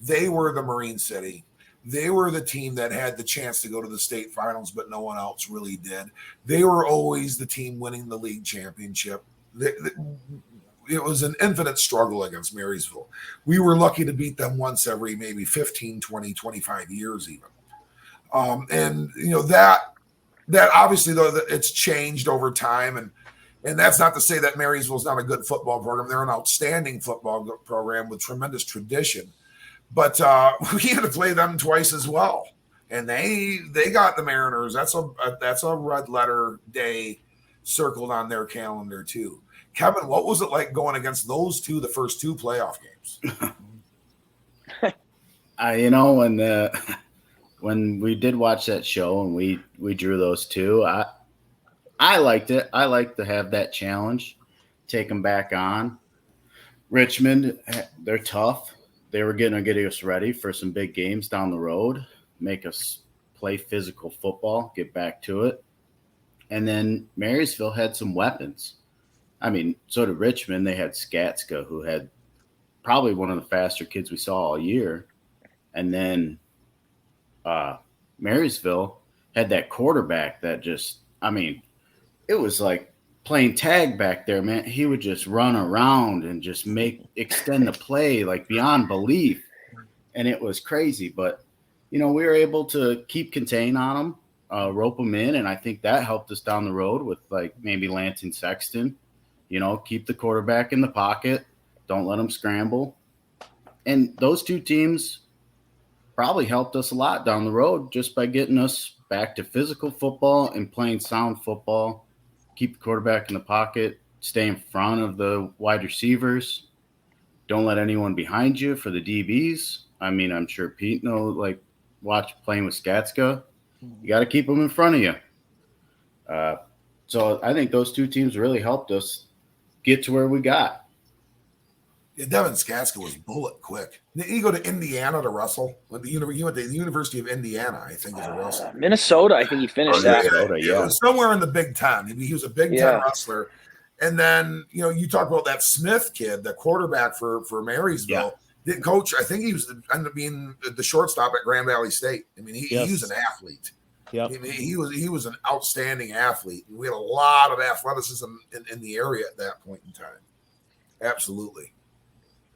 They were the Marine City. They were the team that had the chance to go to the state finals, but no one else really did. They were always the team winning the league championship. It was an infinite struggle against Marysville. We were lucky to beat them once every maybe 15, 20, 25 years even. That obviously, though, it's changed over time. And that's not to say that Marysville's not a good football program. They're an outstanding football program with tremendous tradition. But we had to play them twice as well. And they got the Mariners. That's a red letter day circled on their calendar too. Kevin, what was it like going against those two, the first 2 playoff games? When we did watch that show and we drew those 2, I liked it. I like to have that challenge, take them back on. Richmond, they're tough. They were going to get us ready for some big games down the road, make us play physical football, get back to it. And then Marysville had some weapons. So did Richmond. They had Skatska, who had probably one of the faster kids we saw all year. And then Marysville had that quarterback that just, it was like playing tag back there, man. He would just run around and just extend the play like beyond belief. And it was crazy. But, we were able to keep contain on them, rope them in. And I think that helped us down the road with like maybe Lanton Sexton, keep the quarterback in the pocket. Don't let them scramble. And those 2 teams probably helped us a lot down the road just by getting us back to physical football and playing sound football. Keep the quarterback in the pocket, stay in front of the wide receivers. Don't let anyone behind you for the DBs. I'm sure Pete knows, watch playing with Skatska. You got to keep them in front of you. So I think those 2 teams really helped us get to where we got. Yeah, Devin Skatska was bullet quick. Didn't he go to Indiana to wrestle? He went to the University of Indiana, I think, as a wrestler. Minnesota, I think he finished that. Yeah. Somewhere in the Big Ten. He was a Big Ten wrestler. And then, you talk about that Smith kid, the quarterback for Marysville. Yeah. Coach, I think he ended up being the shortstop at Grand Valley State. He was an athlete. Yep. He was an outstanding athlete. We had a lot of athleticism in the area at that point in time. Absolutely.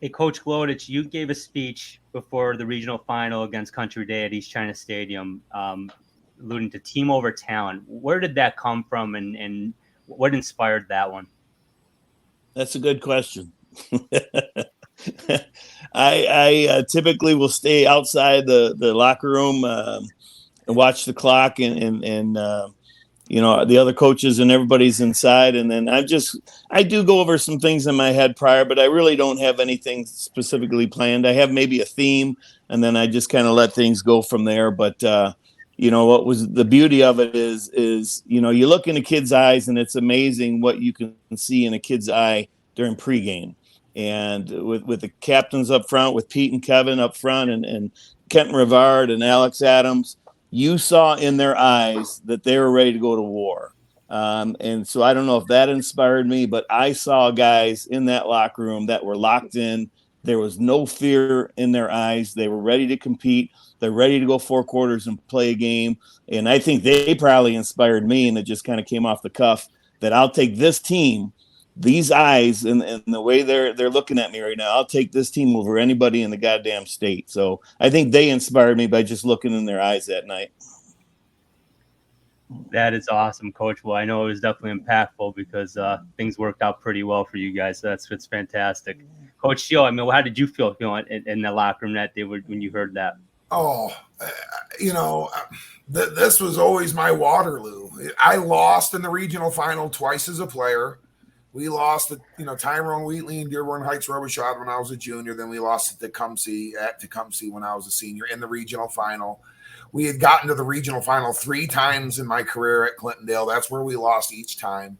Hey, Coach Glodich, you gave a speech before the regional final against Country Day at East China Stadium, alluding to team over talent. Where did that come from, and what inspired that one? That's a good question. I typically will stay outside the locker room and watch the clock and the other coaches and everybody's inside. And then I do go over some things in my head prior, but I really don't have anything specifically planned. I have maybe a theme, and then I just kind of let things go from there. But, what was the beauty of it is, you look in a kid's eyes, and it's amazing what you can see in a kid's eye during pregame. And with the captains up front, with Pete and Kevin up front, and Kenton Rivard and Alex Adams, you saw in their eyes that they were ready to go to war. And so I don't know if that inspired me, but I saw guys in that locker room that were locked in. There was no fear in their eyes. They were ready to compete. They're ready to go 4 quarters and play a game. And I think they probably inspired me, and it just kind of came off the cuff that I'll take this team, these eyes, and the way they're looking at me right now, I'll take this team over anybody in the goddamn state. So I think they inspired me by just looking in their eyes that night. That is awesome, Coach. Well, I know it was definitely impactful because things worked out pretty well for you guys. So it's fantastic. Coach Shield, I mean, how did you feel in the locker room that day when you heard that? Oh, this was always my Waterloo. I lost in the regional final twice as a player. We lost to, Tyrone Wheatley and Dearborn Heights Robichaud when I was a junior. Then we lost to Tecumseh when I was a senior in the regional final. We had gotten to the regional final 3 times in my career at Clintondale. That's where we lost each time.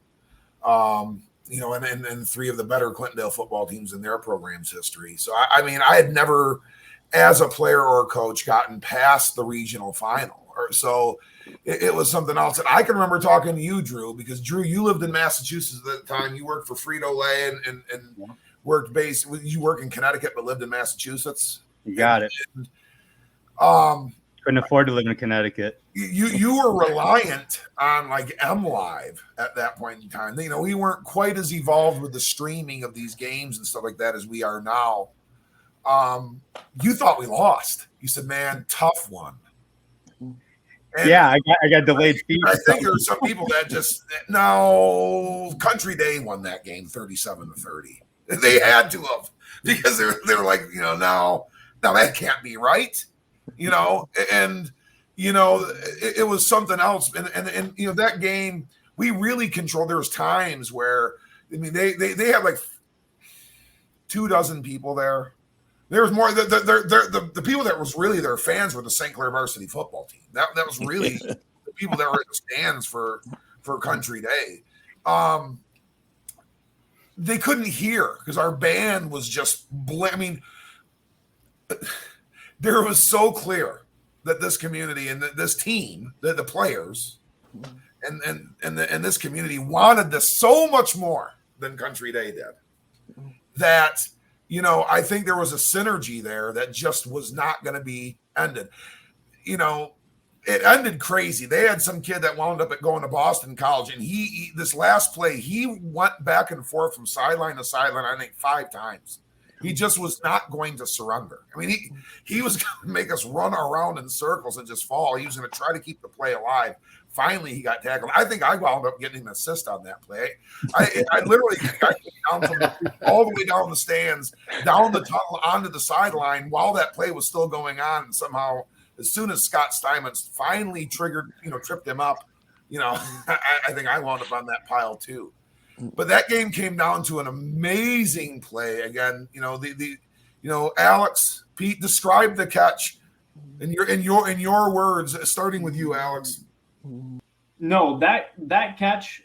And 3 of the better Clintondale football teams in their program's history. So, I had never, as a player or a coach, gotten past the regional final. So it was something else. And I can remember talking to you, Drew, because Drew, you lived in Massachusetts at the time. You worked for Frito-Lay and worked you work in Connecticut, but lived in Massachusetts. You got it. Couldn't afford to live in Connecticut. You were reliant on like MLive at that point in time. We weren't quite as evolved with the streaming of these games and stuff like that as we are now. You thought we lost. You said, man, tough one. And yeah, I got delayed feed. I think there were some people that no, Country Day won that game 37-30. They had to have, because they're like, now that can't be right. It was something else. And that game, we really controlled. There was times where, they had like 24 people there. There was more. The people that was really their fans were the St. Clair varsity football team. That was really the people that were in the stands for Country Day. They couldn't hear because our band was just. There was so clear that this community and this team, the players, and this community wanted this so much more than Country Day did. That. I think there was a synergy there that just was not going to be ended. It ended crazy. They had some kid that wound up going to Boston College, and he this last play, he went back and forth from sideline to sideline, I think 5 times. He just was not going to surrender. He was going to make us run around in circles and just fall. He was going to try to keep the play alive. Finally, he got tackled. I think I wound up getting an assist on that play. I literally got down all the way down the stands, down the tunnel, onto the sideline while that play was still going on. And somehow, as soon as Scott Steinmetz finally tripped him up, I think I wound up on that pile too. But that game came down to an amazing play. Again, Alex, Pete, describe the catch in your words, starting with you, Alex. No, that catch,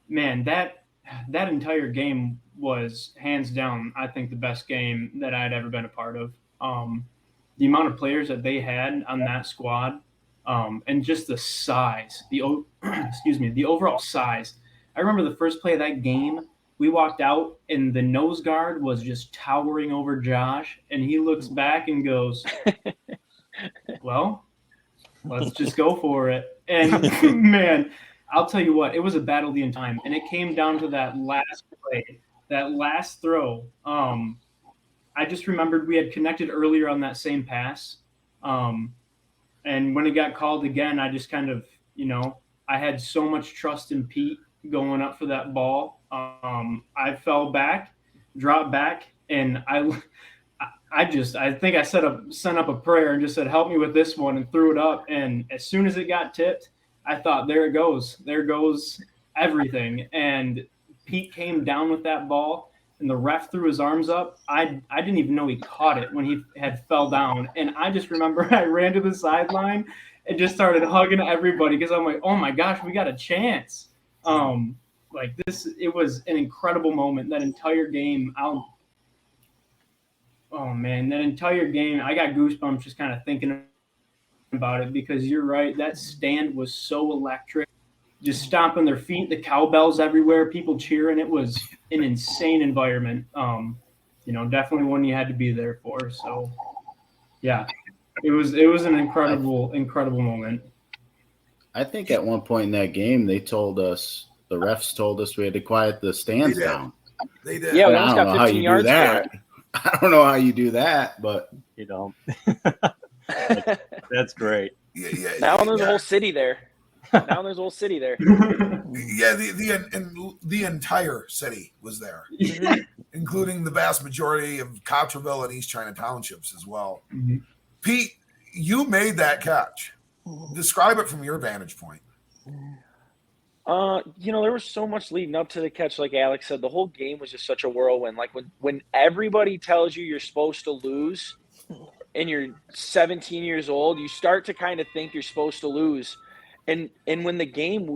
man, that entire game was hands down, I think, the best game that I'd ever been a part of. The amount of players that they had on that squad, and just the size, the overall size. I remember the first play of that game, we walked out and the nose guard was just towering over Josh, and he looks back and goes, well, let's just go for it. And man, I'll tell you what, it was a battle the entire time. And it came down to that last play, that last throw. I just remembered we had connected earlier on that same pass. And when it got called again, I just kind of, I had so much trust in Pete going up for that ball. I fell back, dropped back, and I think I sent up a prayer and just said, help me with this one, and threw it up. And as soon as it got tipped, I thought, there goes everything. And Pete came down with that ball, and the ref threw his arms up. I didn't even know he caught it when he had fell down. And I just remember I ran to the sideline and just started hugging everybody because I'm like, oh my gosh, we got a chance. Like this, it was an incredible moment. That entire game, that entire game, I got goosebumps just kind of thinking about it, because you're right. That stand was so electric, just stomping their feet, the cowbells everywhere, people cheering. It was an insane environment. Definitely one you had to be there for. So yeah, it was an incredible moment. I think at one point in that game, the refs told us we had to quiet the stands down. They did. Yeah, we I almost don't got know how 15 you do yards for that. it. I don't know how you do that, but You know, that's great. Now there's a whole city there. Now there's a whole city there. Yeah, the entire city was there, including the vast majority of Cotterville and East China townships as well. Mm-hmm. Pete, you made that catch. Describe it from your vantage point. There was so much leading up to the catch. Like Alex said, the whole game was just such a whirlwind. Like when everybody tells you you're supposed to lose and you're 17 years old, you start to kind of think you're supposed to lose. And when the game,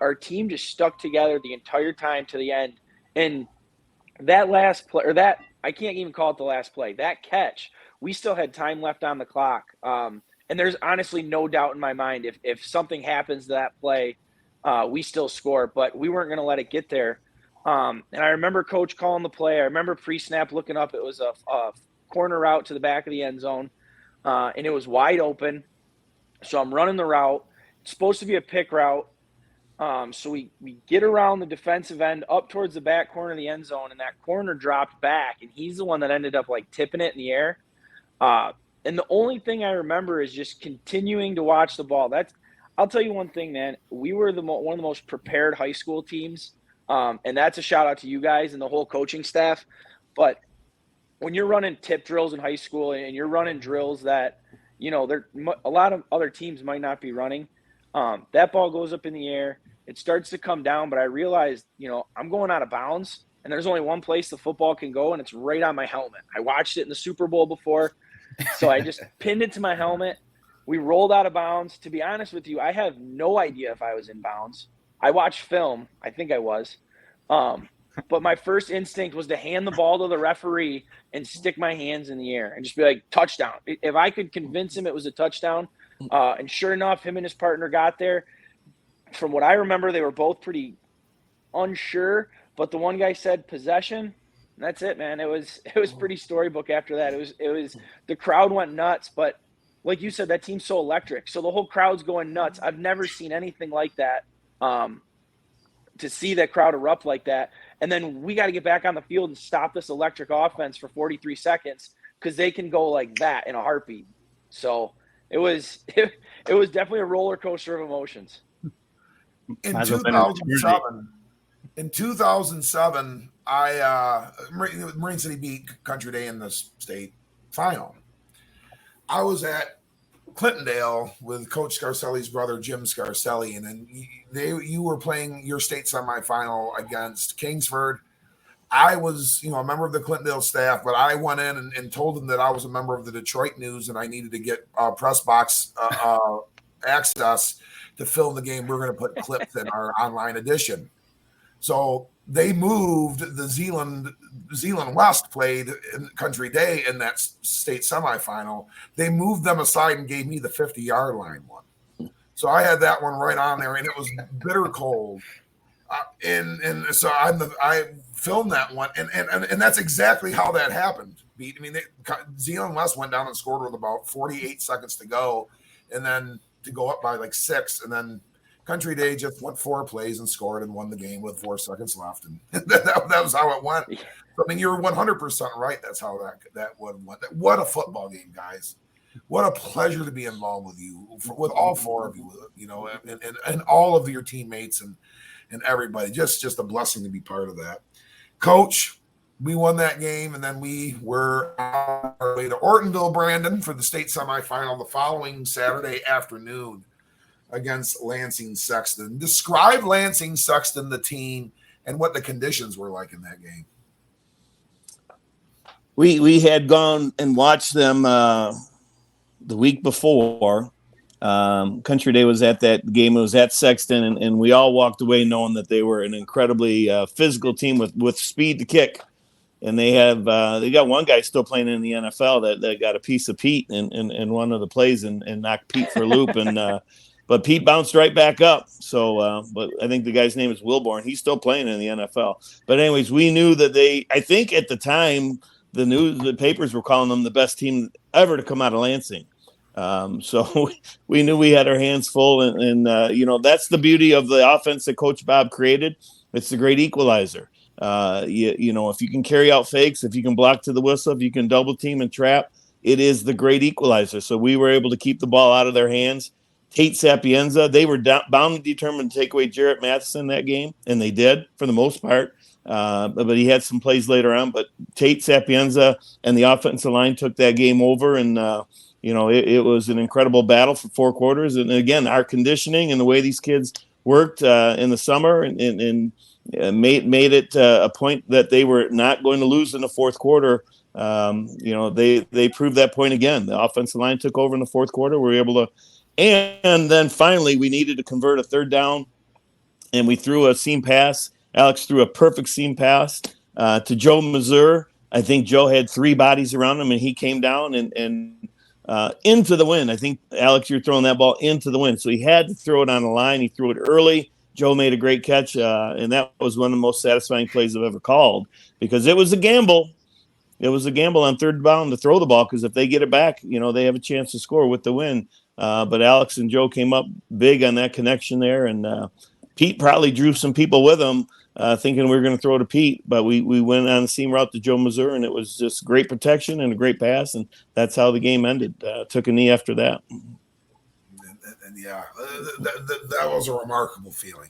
our team just stuck together the entire time to the end. And that last play, I can't even call it the last play, that catch, we still had time left on the clock. And there's honestly no doubt in my mind, if something happens to that play, we still score, but we weren't going to let it get there. And I remember Coach calling the play. I remember pre-snap looking up. It was a corner route to the back of the end zone, and it was wide open. So I'm running the route. It's supposed to be a pick route. So we get around the defensive end up towards the back corner of the end zone, and that corner dropped back, and he's the one that ended up like tipping it in the air. And the only thing I remember is just continuing to watch the ball. I'll tell you one thing, man. We were one of the most prepared high school teams, and that's a shout out to you guys and the whole coaching staff. But when you're running tip drills in high school and you're running drills that, a lot of other teams might not be running, that ball goes up in the air. It starts to come down, but I realized, I'm going out of bounds, and there's only one place the football can go, and it's right on my helmet. I watched it in the Super Bowl before, so I just pinned it to my helmet. We rolled out of bounds. To be honest with you, I have no idea if I was in bounds. I watched film. I think I was. But my first instinct was to hand the ball to the referee and stick my hands in the air and just be like, touchdown. If I could convince him it was a touchdown, and sure enough, him and his partner got there. From what I remember, they were both pretty unsure, but the one guy said possession. And that's it, man. It was pretty storybook after that. It was the crowd went nuts, but like you said, that team's so electric. So the whole crowd's going nuts. I've never seen anything like that. To see that crowd erupt like that. And then we got to get back on the field and stop this electric offense for 43 seconds because they can go like that in a heartbeat. So it was definitely a roller coaster of emotions. In 2007, Marine City beat Country Day in the state final. I was at Clintondale with Coach Scarcelli's brother, Jim Scarcelli, and then you were playing your state semifinal against Kingsford. I was, a member of the Clintondale staff, but I went in and told them that I was a member of the Detroit News and I needed to get press box access to film the game. We're going to put clips in our online edition. So they moved the Zeeland West played in Country Day in that state semifinal. They moved them aside and gave me the 50-yard line one. So I had that one right on there, and it was bitter cold. And so I filmed that one, and that's exactly how that happened. I mean, Zeeland West went down and scored with about 48 seconds to go, and then to go up by like 6, and then Country Day just went 4 plays and scored and won the game with 4 seconds left, and that was how it went. I mean, you're 100% right. That's how that one went. What a football game, guys! What a pleasure to be involved with you, with all 4 of you, and all of your teammates and everybody. Just a blessing to be part of that. Coach, we won that game, and then we were on our way to Ortonville, Brandon, for the state semifinal the following Saturday afternoon. against Lansing Sexton. Describe Lansing Sexton, the team, and what the conditions were like in that game. We had gone and watched them the week before. Country Day was at that game. It was at Sexton, and we all walked away knowing that they were an incredibly physical team with speed to kick. And they got one guy still playing in the NFL that got a piece of Pete in one of the plays and knocked Pete for a loop. And but Pete bounced right back up. So, but I think the guy's name is Wilborn. He's still playing in the NFL. But anyways, we knew that I think at the time, the papers were calling them the best team ever to come out of Lansing. So we knew we had our hands full, and that's the beauty of the offense that Coach Bob created. It's the great equalizer. If you can carry out fakes, if you can block to the whistle, if you can double team and trap, it is the great equalizer. So we were able to keep the ball out of their hands. Tate Sapienza, they were bound and determined to take away Jarrett Matheson that game, and they did for the most part. But he had some plays later on. But Tate Sapienza and the offensive line took that game over, and it was an incredible battle for 4 quarters. And again, our conditioning and the way these kids worked in the summer and made it a point that they were not going to lose in the fourth quarter. They proved that point again. The offensive line took over in the fourth quarter. We were able to, and then finally we needed to convert a third down, and we threw a seam pass. Alex threw a perfect seam pass to Joe Mazur. I think Joe had 3 bodies around him, and he came down and into the wind. I think, Alex, you're throwing that ball into the wind. So he had to throw it on the line. He threw it early. Joe made a great catch, and that was one of the most satisfying plays I've ever called, because it was a gamble. It was a gamble on third down to throw the ball, because if they get it back, they have a chance to score with the win. But Alex and Joe came up big on that connection there, and Pete probably drew some people with him, thinking we were going to throw to Pete, but we went on the seam route to Joe Mazur, and it was just great protection and a great pass, and that's how the game ended. Took a knee after that. And yeah, that was a remarkable feeling.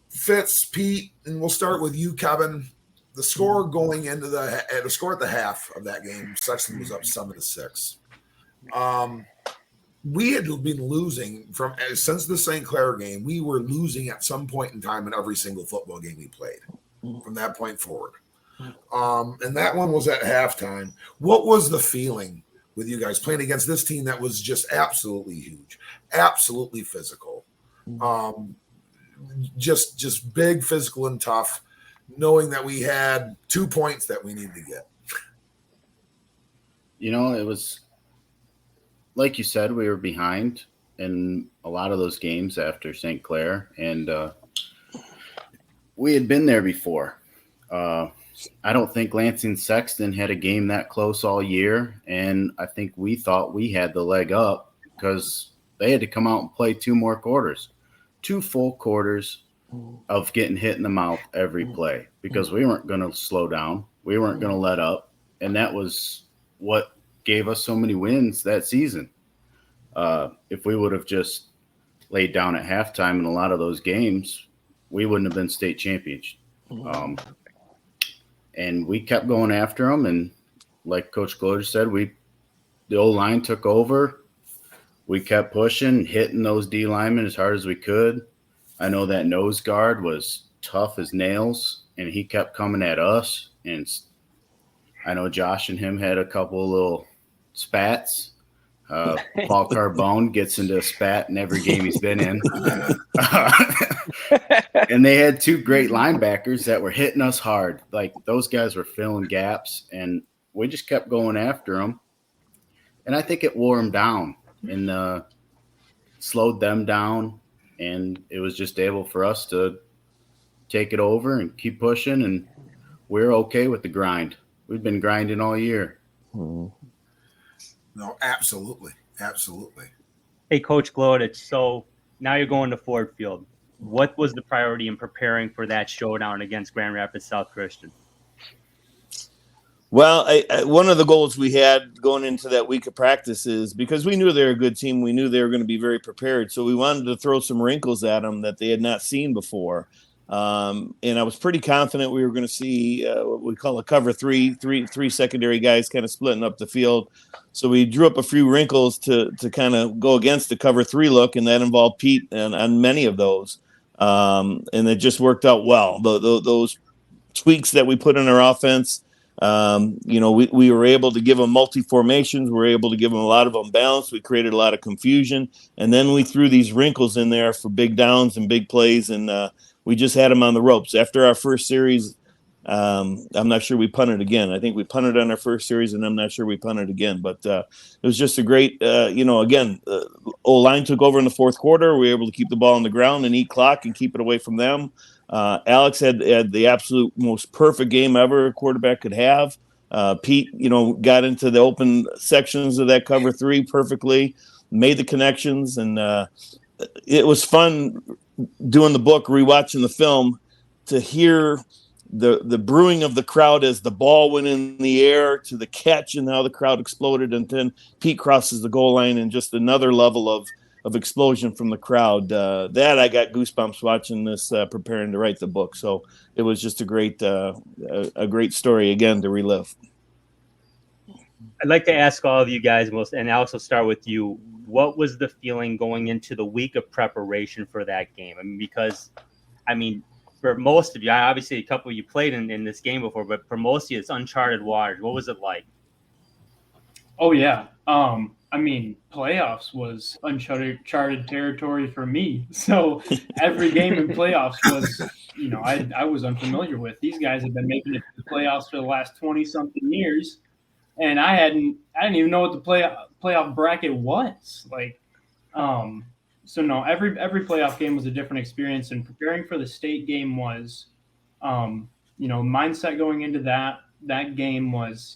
Fitz, Pete, and we'll start with you, Kevin. The score going into the score at the half of that game, Sexton was up 7-6. We had been losing since the St. Clair game. We were losing at some point in time in every single football game we played from that point forward. And that one was at halftime. What was the feeling with you guys playing against this team that was just absolutely huge, absolutely physical, just big, physical, and tough, knowing that we had 2 points that we needed to get? It was, like you said, we were behind in a lot of those games after St. Clair, and we had been there before. I don't think Lansing Sexton had a game that close all year, and I think we thought we had the leg up because they had to come out and play 2 more quarters, 2 full quarters of getting hit in the mouth every play, because we weren't going to slow down. We weren't going to let up, and that was what gave us so many wins that season. If we would have just laid down at halftime in a lot of those games, we wouldn't have been state champions. And we kept going after them, and like Coach Glodich said, the O-line took over. We kept pushing, hitting those D linemen as hard as we could. I know that nose guard was tough as nails, and he kept coming at us. And I know Josh and him had a couple of little spats. Paul Carbone gets into a spat in every game he's been in. And they had 2 great linebackers that were hitting us hard. Like, those guys were filling gaps, and we just kept going after them. And I think it wore them down and slowed them down. And it was just able for us to take it over and keep pushing. And we're okay with the grind. We've been grinding all year. No, absolutely. Absolutely. Hey, Coach Glodich, so now you're going to Ford Field. What was the priority in preparing for that showdown against Grand Rapids South Christian? Well, one of the goals we had going into that week of practice is, because we knew they were a good team, we knew they were going to be very prepared. So we wanted to throw some wrinkles at them that they had not seen before. And I was pretty confident we were going to see what we call a cover three secondary guys kind of splitting up the field. So we drew up a few wrinkles to kind of go against the cover three look, and that involved Pete on many of those. And it just worked out well. Those tweaks that we put in our offense, we were able to give them multi-formations. We were able to give them a lot of unbalance. We created a lot of confusion. And then we threw these wrinkles in there for big downs and big plays, and we just had them on the ropes. After our first series, I'm not sure we punted again. I think we punted on our first series, and I'm not sure we punted again. But it was just a great, O-line took over in the fourth quarter. We were able to keep the ball on the ground and eat clock and keep it away from them. Alex had the absolute most perfect game ever a quarterback could have. Pete, got into the open sections of that cover three perfectly, made the connections, and it was fun doing the book, rewatching the film, to hear the brewing of the crowd as the ball went in the air, to the catch and how the crowd exploded, and then Pete crosses the goal line, and just another level of explosion from the crowd. That I got goosebumps watching this, preparing to write the book. So it was just a great story again to relive. I'd like to ask all of you guys, and Alex, will start with you. What was the feeling going into the week of preparation for that game? Because for most of you, obviously a couple of you played in this game before, but for most of you, it's uncharted waters. What was it like? Oh, yeah. Playoffs was uncharted territory for me. So every game in playoffs was, I was unfamiliar with. These guys have been making it to the playoffs for the last 20-something years, and I didn't even know what the playoff bracket was. So no, every playoff game was a different experience, and preparing for the state game was, mindset going into that game was,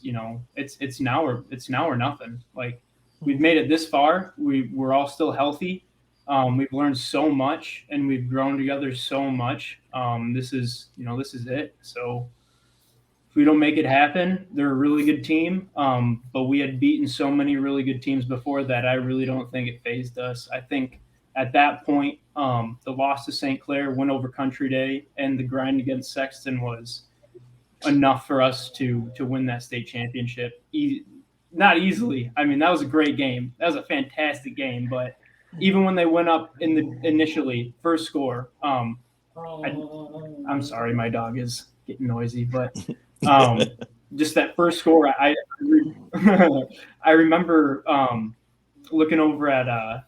it's now or nothing. Like, we've made it this far. We're all still healthy. We've learned so much, and we've grown together so much. This is it. So if we don't make it happen, they're a really good team. But we had beaten so many really good teams before that I really don't think it fazed us. I think at that point, the loss to St. Clair, win over Country Day, and the grind against Sexton was enough for us to win that state championship. Not easily. That was a great game. That was a fantastic game. But even when they went up in the initially first score, I'm sorry, my dog is getting noisy, but just that first score, I remember looking over at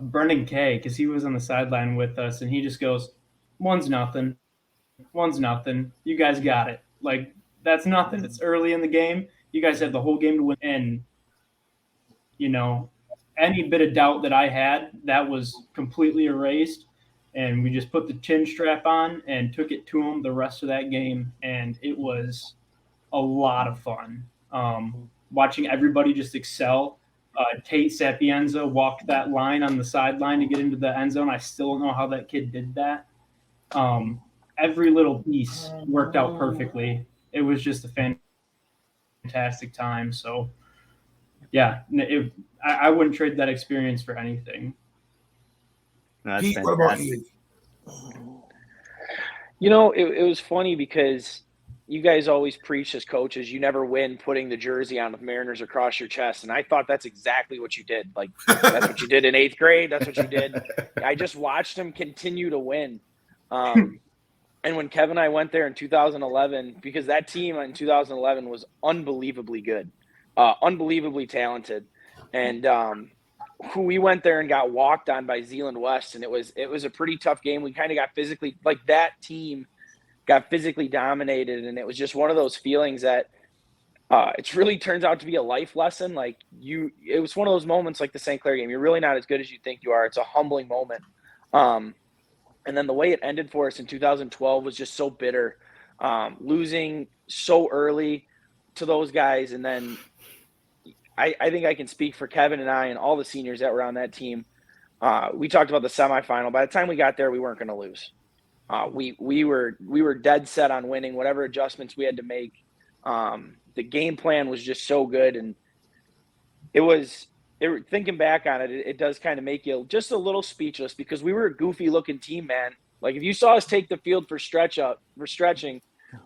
Brendan Kay, because he was on the sideline with us, and he just goes, 1-0. You guys got it. Like, that's nothing. It's early in the game. You guys have the whole game to win. And, any bit of doubt that I had, that was completely erased. And we just put the chin strap on and took it to them the rest of that game. And it was a lot of fun. Watching everybody just excel. Tate Sapienza walked that line on the sideline to get into the end zone. I still don't know how that kid did that. Every little piece worked out perfectly. It was just a fantastic time. So, yeah, I wouldn't trade that experience for anything. Pete, what about you? It was funny because you guys always preach as coaches, you never win putting the jersey on with Mariners across your chest. And I thought that's exactly what you did. Like, that's what you did in 8th grade. That's what you did. I just watched them continue to win. And when Kevin and I went there in 2011, because that team in 2011 was unbelievably good, unbelievably talented. And we went there and got walked on by Zeeland West. And it was a pretty tough game. We kind of got physically, like, that team got physically dominated. And it was just one of those feelings that it really turns out to be a life lesson. Like, it was one of those moments like the St. Clair game. You're really not as good as you think you are. It's a humbling moment. And then the way it ended for us in 2012 was just so bitter, losing so early to those guys. And then I think I can speak for Kevin and I and all the seniors that were on that team. We talked about the semifinal. By the time we got there, we weren't going to lose. We were dead set on winning whatever adjustments we had to make. The game plan was just so good. And it was thinking back on it, it does kind of make you just a little speechless because we were a goofy looking team, man. Like if you saw us take the field for stretching,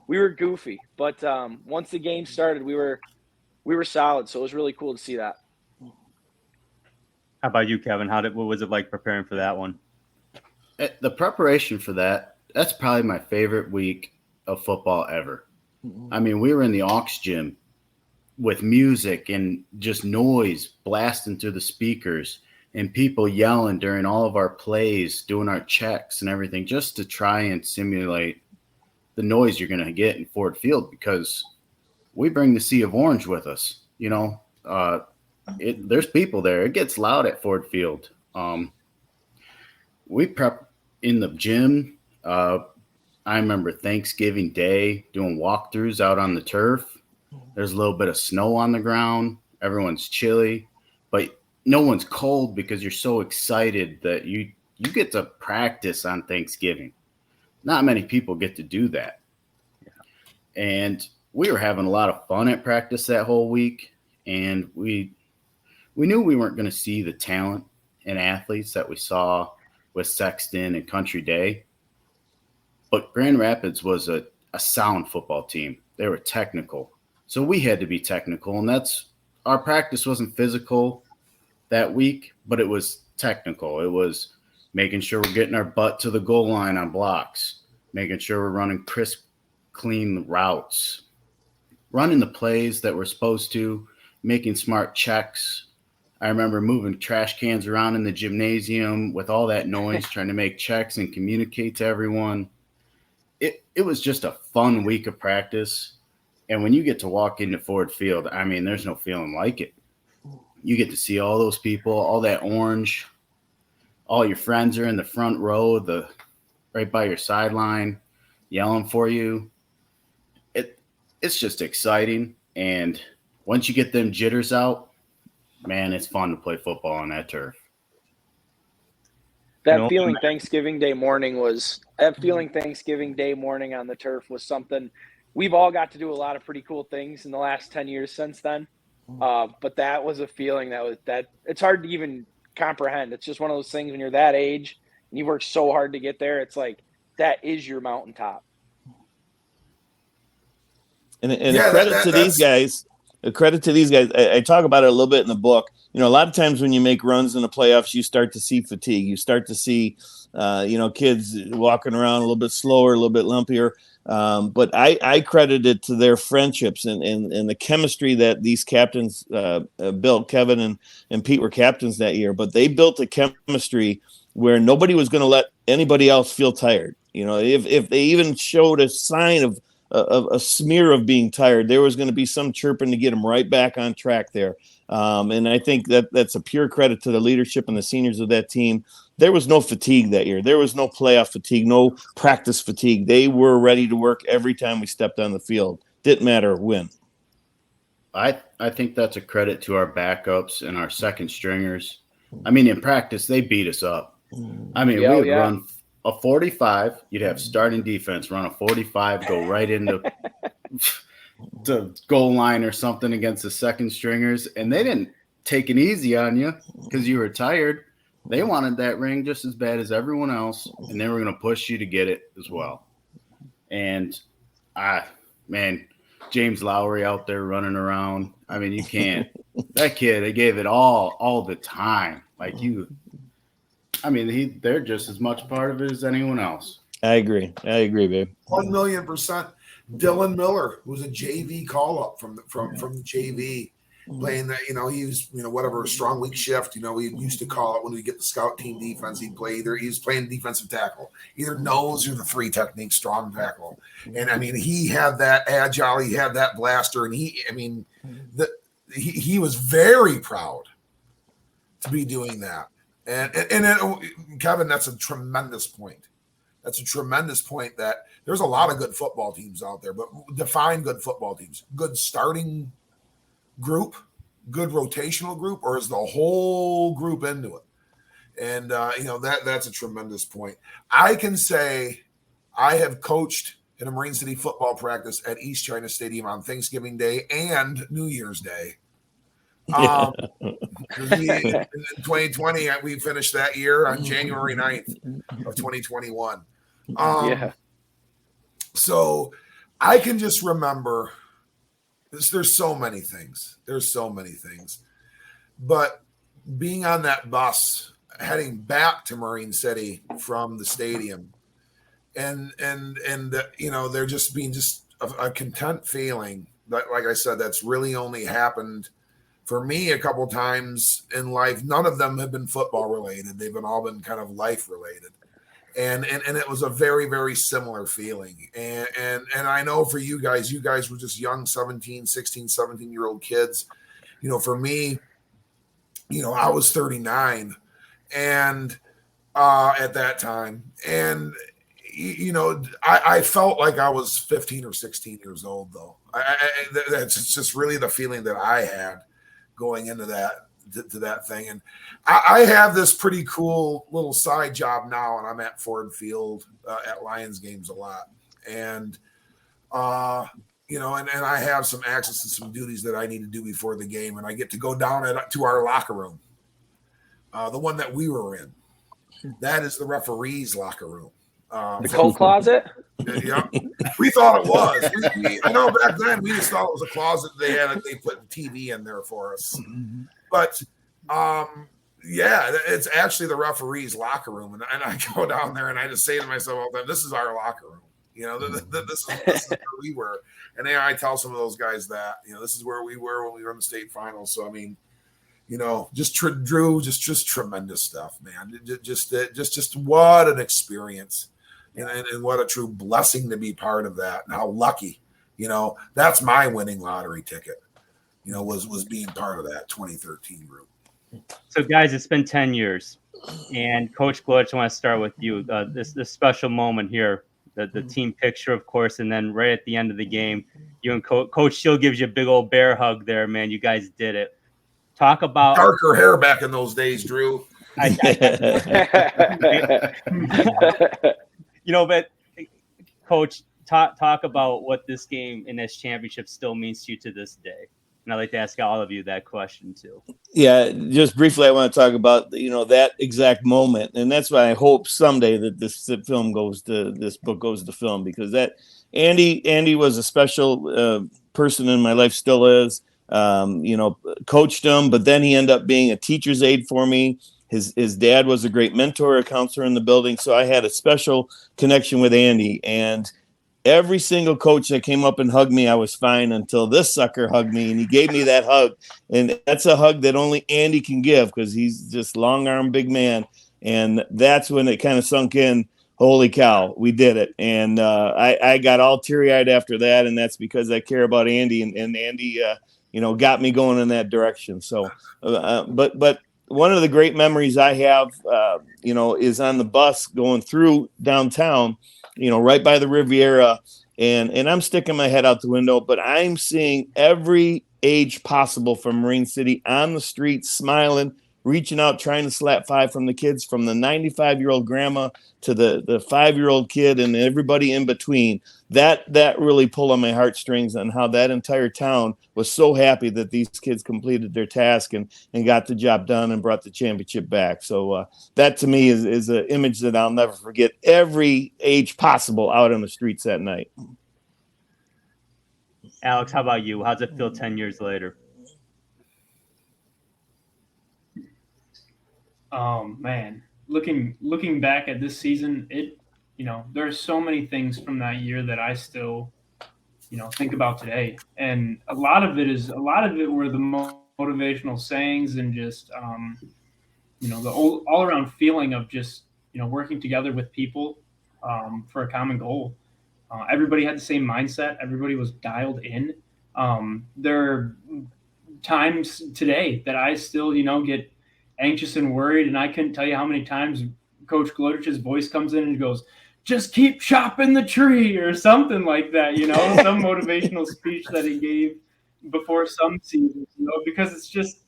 we were goofy. But once the game started, we were solid. So it was really cool to see that. How about you, Kevin? What was it like preparing for that one? The preparation for that's probably my favorite week of football ever. I mean, we were in the aux gym with music and just noise blasting through the speakers and people yelling during all of our plays, doing our checks and everything, just to try and simulate the noise you're going to get in Ford Field, because we bring the Sea of Orange with us. You know, there's people there. It gets loud at Ford Field. We prep in the gym. I remember Thanksgiving Day doing walkthroughs out on the turf. There's a little bit of snow on the ground. Everyone's chilly, but no one's cold because you're so excited that you get to practice on Thanksgiving. Not many people get to do that. Yeah. And we were having a lot of fun at practice that whole week. And we knew we weren't going to see the talent and athletes that we saw with Sexton and Country Day. But Grand Rapids was a sound football team. They were technical. So we had to be technical, and our practice wasn't physical that week, but it was technical. It was making sure we're getting our butt to the goal line on blocks, making sure we're running crisp, clean routes, running the plays that we're supposed to, making smart checks. I remember moving trash cans around in the gymnasium with all that noise, trying to make checks and communicate to everyone. It was just a fun week of practice. And when you get to walk into Ford Field, I mean, there's no feeling like it. You get to see all those people, all that orange. All your friends are in the front row, right by your sideline, yelling for you. It's just exciting. And once you get them jitters out, man, it's fun to play football on that turf. That feeling Thanksgiving Day morning on the turf was something. We've all got to do a lot of pretty cool things in the last 10 years since then. But that was a feeling that it's hard to even comprehend. It's just one of those things when you're that age and you work so hard to get there. It's like, that is your mountaintop. And a credit to these guys. I talk about it a little bit in the book. You know, a lot of times when you make runs in the playoffs, you start to see fatigue. You start to see, kids walking around a little bit slower, a little bit lumpier. But I credit it to their friendships and the chemistry that these captains built. Kevin and Pete were captains that year, but they built a chemistry where nobody was going to let anybody else feel tired. You know, if they even showed a sign of a smear of being tired, there was going to be some chirping to get them right back on track there. And I think that's a pure credit to the leadership and the seniors of that team. There was no fatigue that year. There was no playoff fatigue, no practice fatigue. They were ready to work every time we stepped on the field. Didn't matter when. I think that's a credit to our backups and our second stringers. I mean, in practice, they beat us up. I mean, we would run a 45. You'd have starting defense run a 45, go right into the goal line or something against the second stringers. And they didn't take it easy on you because you were tired. They wanted that ring just as bad as everyone else, and they were going to push you to get it as well. And, James Lowry out there running around. I mean, you can't – that kid, they gave it all the time. They're just as much part of it as anyone else. I agree, babe. 1,000,000%. Dylan Miller, who was a JV call-up from the JV. Playing that, he was, whatever, a strong weak shift, we used to call it when we get the scout team defense. He was playing defensive tackle, either nose or the 3 technique, strong tackle. And I mean, he had that agile, he had that blaster, and he was very proud to be doing that. And Kevin, that's a tremendous point. That's a tremendous point that there's a lot of good football teams out there, but define good football teams. Good starting group, good rotational group, or is the whole group into it? And that's a tremendous point. I can say I have coached in a Marine City football practice at East China Stadium on Thanksgiving Day and New Year's Day. In 2020, we finished that year on January 9th of 2021. Yeah. So I can just remember there's so many things. There's so many things. But being on that bus heading back to Marine City from the stadium and there just being just a content feeling that, like I said, that's really only happened for me a couple times in life. None of them have been football related. They've all been kind of life related. And it was a very, very similar feeling. And I know for you guys were just young 16, 17-year-old kids. For me, I was 39 and at that time. And, I felt like I was 15 or 16 years old, though. That's just really the feeling that I had going into that. To that thing. And I have this pretty cool little side job now, and I'm at Ford Field at Lions games a lot. And, and I have some access to some duties that I need to do before the game. And I get to go down to our locker room, the one that we were in. That is the referee's locker room. The coat closet? Yeah. We thought it was. I know back then we just thought it was a closet they put TV in there for us. But it's actually the referee's locker room, and I go down there and I just say to myself all the time, "This is our locker room." This is where we were, and I tell some of those guys that this is where we were when we were in the state finals. So I mean, Drew, just tremendous stuff, man. Just what an experience, and what a true blessing to be part of that, and how lucky. That's my winning lottery ticket. Was being part of that 2013 group. So, guys, it's been 10 years. And Coach Glodich, I want to start with you. This special moment here, the team picture, of course, and then right at the end of the game, you and Coach Shield gives you a big old bear hug there, man. You guys did it. Talk about darker hair back in those days, Drew. But Coach, talk about what this game in this championship still means to you to this day. And I'd like to ask all of you that question too. Yeah, just briefly, I want to talk about that exact moment, and that's why I hope someday that this book goes to film, because that Andy was a special person in my life, still is. Coached him, but then he ended up being a teacher's aide for me. His dad was a great mentor, a counselor in the building, so I had a special connection with Andy. And every single coach that came up and hugged me, I was fine until this sucker hugged me, and he gave me that hug. And that's a hug that only Andy can give, because he's just long-armed big man. And that's when it kind of sunk in. Holy cow, we did it. And I got all teary-eyed after that, and that's because I care about Andy, and Andy, got me going in that direction. So, but one of the great memories I have, is on the bus going through downtown, right by the Riviera, and I'm sticking my head out the window, but I'm seeing every age possible from Marine City on the street, smiling, reaching out, trying to slap five from the kids, from the 95-year-old grandma to the 5-year-old kid and everybody in between. That really pulled on my heartstrings, on how that entire town was so happy that these kids completed their task and got the job done and brought the championship back. So that to me is an image that I'll never forget. Every age possible out on the streets that night. Alex, how about you? How's it feel 10 years later? Man, looking back at this season, there's so many things from that year that I still, think about today. And a lot of it were the motivational sayings and just, the all around feeling of just, working together with people for a common goal. Everybody had the same mindset. Everybody was dialed in. There are times today that I still, get anxious and worried, and I couldn't tell you how many times Coach Glodich's voice comes in and goes, "Just keep chopping the tree," or something like that, some motivational speech that he gave before some seasons, because it's just,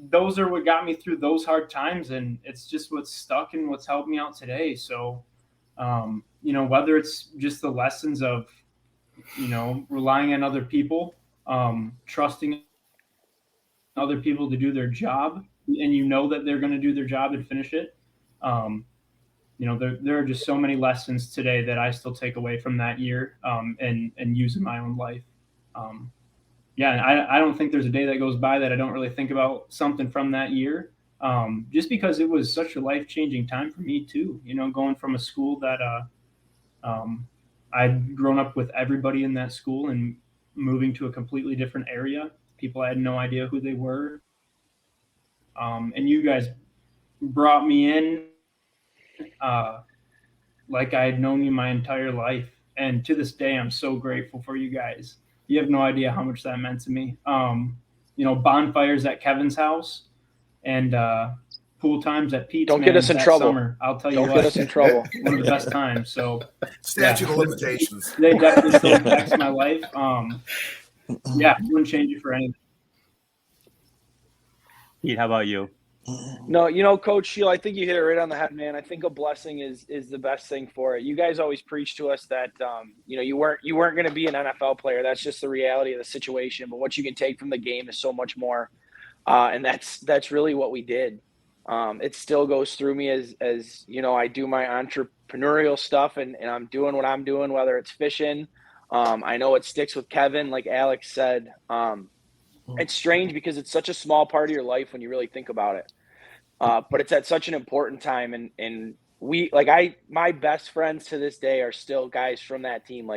those are what got me through those hard times, and it's just what's stuck and what's helped me out today. So, whether it's just the lessons of, relying on other people, trusting other people to do their job, and you know that they're going to do their job and finish it. There are just so many lessons today that I still take away from that year, and use in my own life. And I don't think there's a day that goes by that I don't really think about something from that year, just because it was such a life-changing time for me too. Going from a school that I'd grown up with everybody in that school and moving to a completely different area. People I had no idea who they were. And you guys brought me in like I had known you my entire life. And to this day, I'm so grateful for you guys. You have no idea how much that meant to me. Bonfires at Kevin's house and pool times at Pete's. Don't get us in that trouble. Summer, I'll tell you Don't what. get us in trouble. One of the best times. So Statute of limitations. They definitely still impacts my life. Wouldn't change it for anything. Pete, how about you? No, Coach Shield, I think you hit it right on the head, man. I think a blessing is the best thing for it. You guys always preach to us that you weren't going to be an NFL player. That's just the reality of the situation. But what you can take from the game is so much more, and that's really what we did. It still goes through me as I do my entrepreneurial stuff and I'm doing what I'm doing, whether it's fishing. I know it sticks with Kevin, like Alex said. It's strange because it's such a small part of your life when you really think about it. But it's at such an important time. And my best friends to this day are still guys from that team.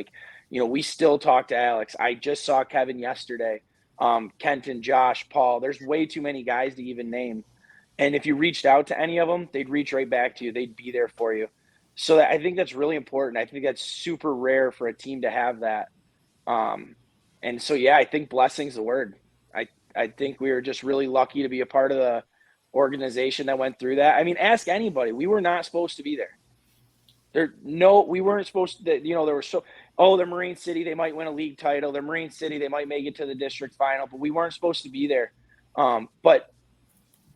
We still talk to Alex. I just saw Kevin yesterday, Kenton, Josh, Paul. There's way too many guys to even name. And if you reached out to any of them, they'd reach right back to you. They'd be there for you. So I think that's really important. I think that's super rare for a team to have that. And so, I think blessing's the word. I think we were just really lucky to be a part of the organization that went through that. I mean, ask anybody. We were not supposed to be there. We weren't supposed to. There were they're Marine City. They might win a league title. They're Marine City. They might make it to the district final, but we weren't supposed to be there. But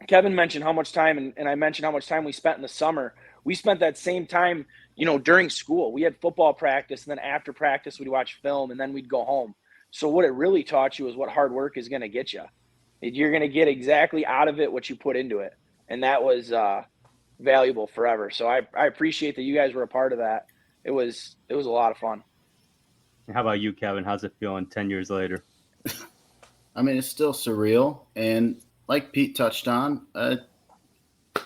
Kevin mentioned how much time, and I mentioned how much time we spent in the summer. We spent that same time, during school. We had football practice, and then after practice, we'd watch film, and then we'd go home. So what it really taught you is what hard work is going to get you. You're going to get exactly out of it what you put into it. And that was valuable forever. So I appreciate that you guys were a part of that. It was a lot of fun. How about you, Kevin? How's it feeling 10 years later? I mean, it's still surreal. And like Pete touched on,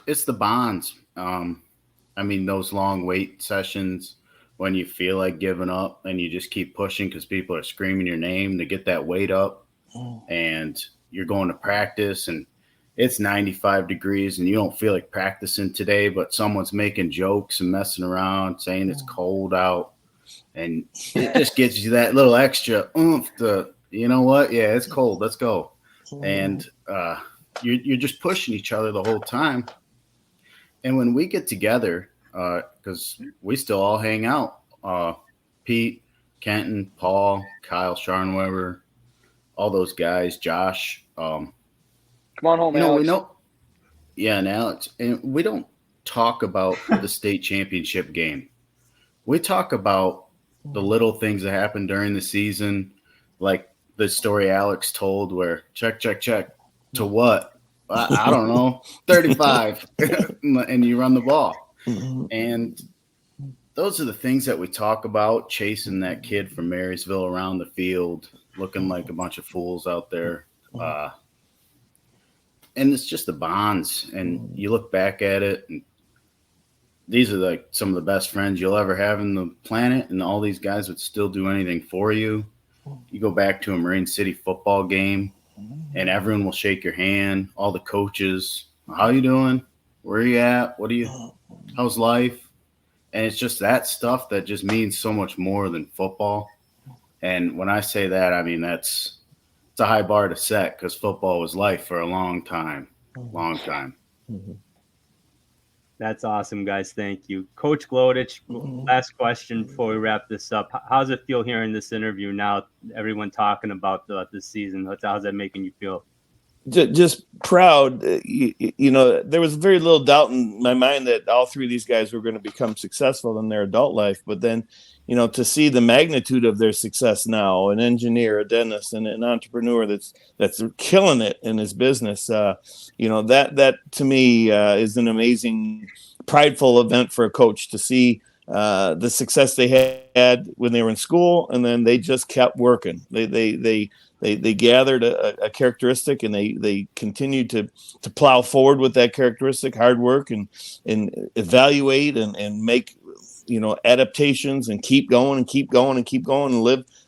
it's the bonds. Those long wait sessions when you feel like giving up and you just keep pushing because people are screaming your name to get that weight up. And you're going to practice and it's 95 degrees and you don't feel like practicing today, but someone's making jokes and messing around saying it's cold out. And it just gives you that little extra oomph to, you know what? Yeah, it's cold. Let's go. And you're just pushing each other the whole time. And when we get together, because we still all hang out, Pete, Kenton, Paul, Kyle Scharnweber, all those guys, Josh. Come on home, Alex. And Alex. And we don't talk about the state championship game. We talk about the little things that happen during the season, like the story Alex told where check to what? I don't know, 35, and you run the ball. And those are the things that we talk about, chasing that kid from Marysville around the field, looking like a bunch of fools out there. And it's just the bonds. And you look back at it, and these are like some of the best friends you'll ever have in the planet. And all these guys would still do anything for you. You go back to a Marine City football game, and everyone will shake your hand. All the coaches, how you doing? Where are you at? How's life? And it's just that stuff that just means so much more than football. And when I say that, I mean, it's a high bar to set because football was life for a long time. That's awesome, guys. Thank you. Coach Glodich, last question before we wrap this up. How's it feel hearing this interview now, everyone talking about this season? How's that making you feel? just proud. You know, there was very little doubt in my mind that all three of these guys were going to become successful in their adult life. But then, you know, to see the magnitude of their success now, an engineer, a dentist, and an entrepreneur that's killing it in his business, you know, that to me is an amazing, prideful event for a coach to see the success they had when they were in school, and then they just kept working. They gathered a characteristic, and they continued to plow forward with that characteristic, hard work, and evaluate and make, you know, adaptations, and keep going and keep going and keep going and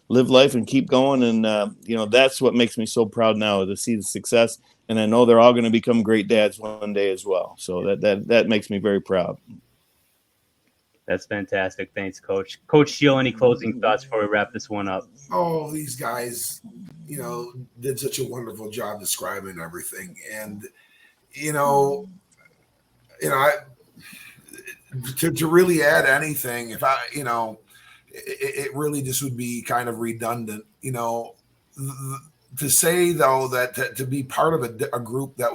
live life and keep going. And you know, that's what makes me so proud now, to see the success. And I know they're all going to become great dads one day as well. So that makes me very proud. That's fantastic. Thanks, Coach. Coach Shield, any closing thoughts before we wrap this one up? Oh, these guys, you know, did such a wonderful job describing everything. And, to really add anything, if I, you know, it really just would be kind of redundant, you know, to say though that to be part of a group that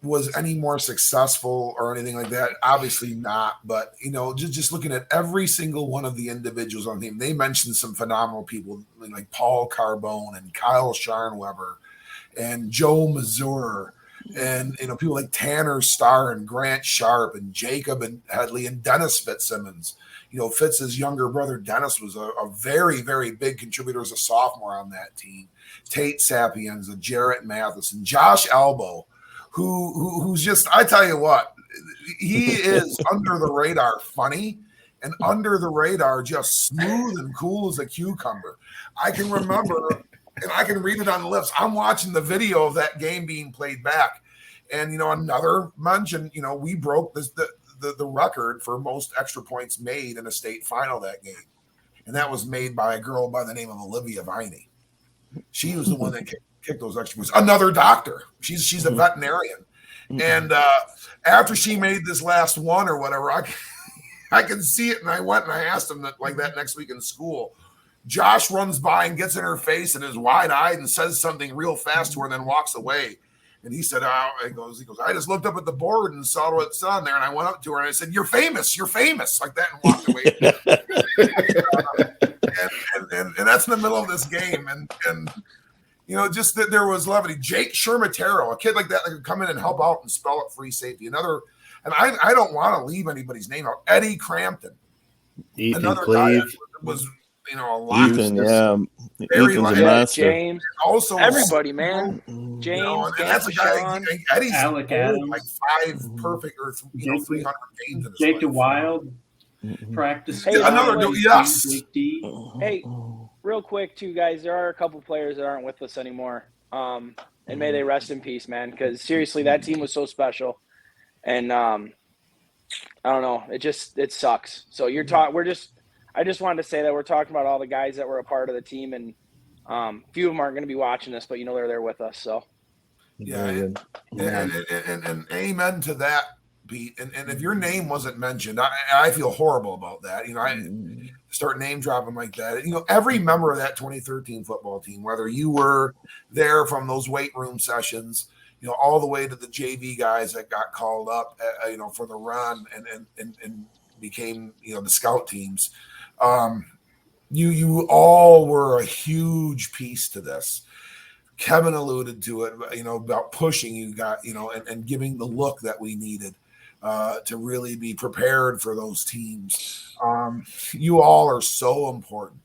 was any more successful or anything like that, obviously not. But, you know, just looking at every single one of the individuals on the team, they mentioned some phenomenal people like Paul Carbone and Kyle Scharnweber and Joe Mazur, and, you know, people like Tanner Starr and Grant Sharp and Jacob and Headley and Dennis Fitzsimmons. You know, Fitz's younger brother Dennis was a very, very big contributor as a sophomore on that team. Tate Sapienza, Jarrett Matheson, Josh Elbow, who's just, I tell you what, he is under the radar funny, and under the radar just smooth and cool as a cucumber. I can remember, and I can read it on the lips, I'm watching the video of that game being played back. And, you know, another mention, you know, we broke the record for most extra points made in a state final that game. And that was made by a girl by the name of Olivia Viney. She was the one that kick those extra points. Another doctor. She's a veterinarian. And after she made this last one or whatever, I can see it. And I went and I asked him that next week in school. Josh runs by and gets in her face and is wide-eyed and says something real fast to her and then walks away. And he said, he goes, I just looked up at the board and saw what's on there. And I went up to her and I said, you're famous, like that, and walked away. and that's in the middle of this game. And you know, just that there was levity. Jake Shermatero, a kid like that could come in and help out and spell it free safety. Another, and I don't want to leave anybody's name out. Eddie Crampton. Ethan another Cleve. guy that was, you know, a lot. Ethan, yeah. Very Ethan's a light. monster. James, Also, everybody, man. James, you know, and that's a guy. Sean, Eddie's Alec old, Adams. like 5 perfect or 300 games in his Jake life. DeWild practice. Hey, another yes. Hey, real quick, too, guys. There are a couple players that aren't with us anymore. And may they rest in peace, man. Because seriously, that team was so special. And I don't know, it sucks. So I just wanted to say that we're talking about all the guys that were a part of the team, and few of them aren't going to be watching this, but you know they're there with us. So yeah, and amen to that, Pete. And if your name wasn't mentioned, I feel horrible about that. You know, I start name dropping like that. You know, every member of that 2013 football team, whether you were there from those weight room sessions, you know, all the way to the JV guys that got called up, you know, for the run and became, you know, the scout teams. You all were a huge piece to this. Kevin alluded to it, you know, about pushing you got, you know, and giving the look that we needed to really be prepared for those teams. You all are so important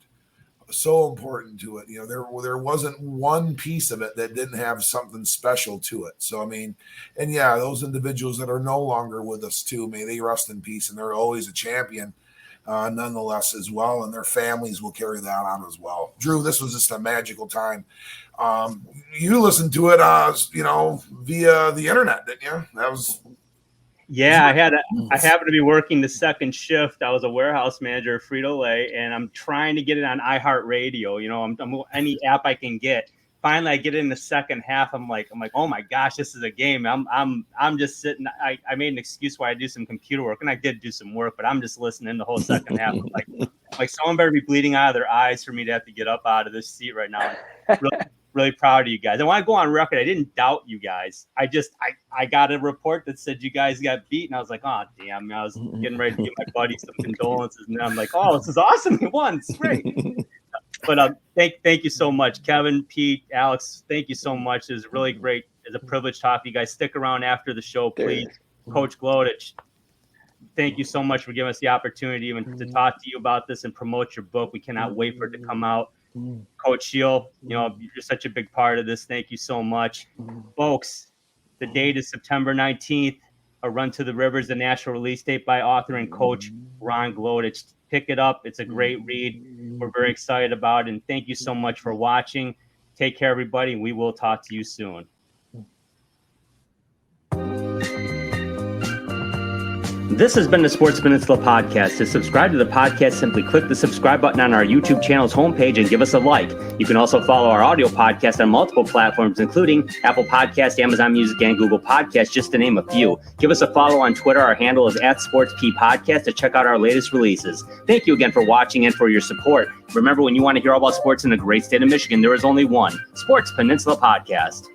to it. You know, there wasn't one piece of it that didn't have something special to it. So, I mean, and yeah, those individuals that are no longer with us too, may they rest in peace, and they're always a champion nonetheless as well. And their families will carry that on as well. Drew, this was just a magical time. You listened to it, you know, via the internet, didn't you? That was. Yeah, I happened to be working the second shift. I was a warehouse manager at Frito-Lay, and I'm trying to get it on iHeartRadio. You know, I'm any app I can get. Finally, I get it in the second half. I'm like, oh my gosh, this is a game. I'm just sitting. I made an excuse why I do some computer work, and I did do some work, but I'm just listening the whole second half. Like someone better be bleeding out of their eyes for me to have to get up out of this seat right now. really proud of you guys. I want to go on record. I didn't doubt you guys. I got a report that said you guys got beat, and I was like, oh, damn. I was getting ready to give my buddy some condolences, and then I'm like, oh, this is awesome. He won. It's great. But thank you so much, Kevin, Pete, Alex. Thank you so much. It was really great. It's a privilege talking to you guys. Stick around after the show, please. Coach Glodich, thank you so much for giving us the opportunity even to talk to you about this and promote your book. We cannot wait for it to come out. Coach Shield, you're such a big part of this. Thank you so much. Folks, the date is September 19th. A Run to the River is the national release date by author and coach Ron Glodich. Pick it up. It's a great read. We're very excited about it. And thank you so much for watching. Take care, everybody. And we will talk to you soon. This has been the Sports Peninsula Podcast. To subscribe to the podcast, simply click the subscribe button on our YouTube channel's homepage and give us a like. You can also follow our audio podcast on multiple platforms, including Apple Podcasts, Amazon Music, and Google Podcasts, just to name a few. Give us a follow on Twitter. Our handle is @SportsPPodcast to check out our latest releases. Thank you again for watching and for your support. Remember, when you want to hear all about sports in the great state of Michigan, there is only one Sports Peninsula Podcast.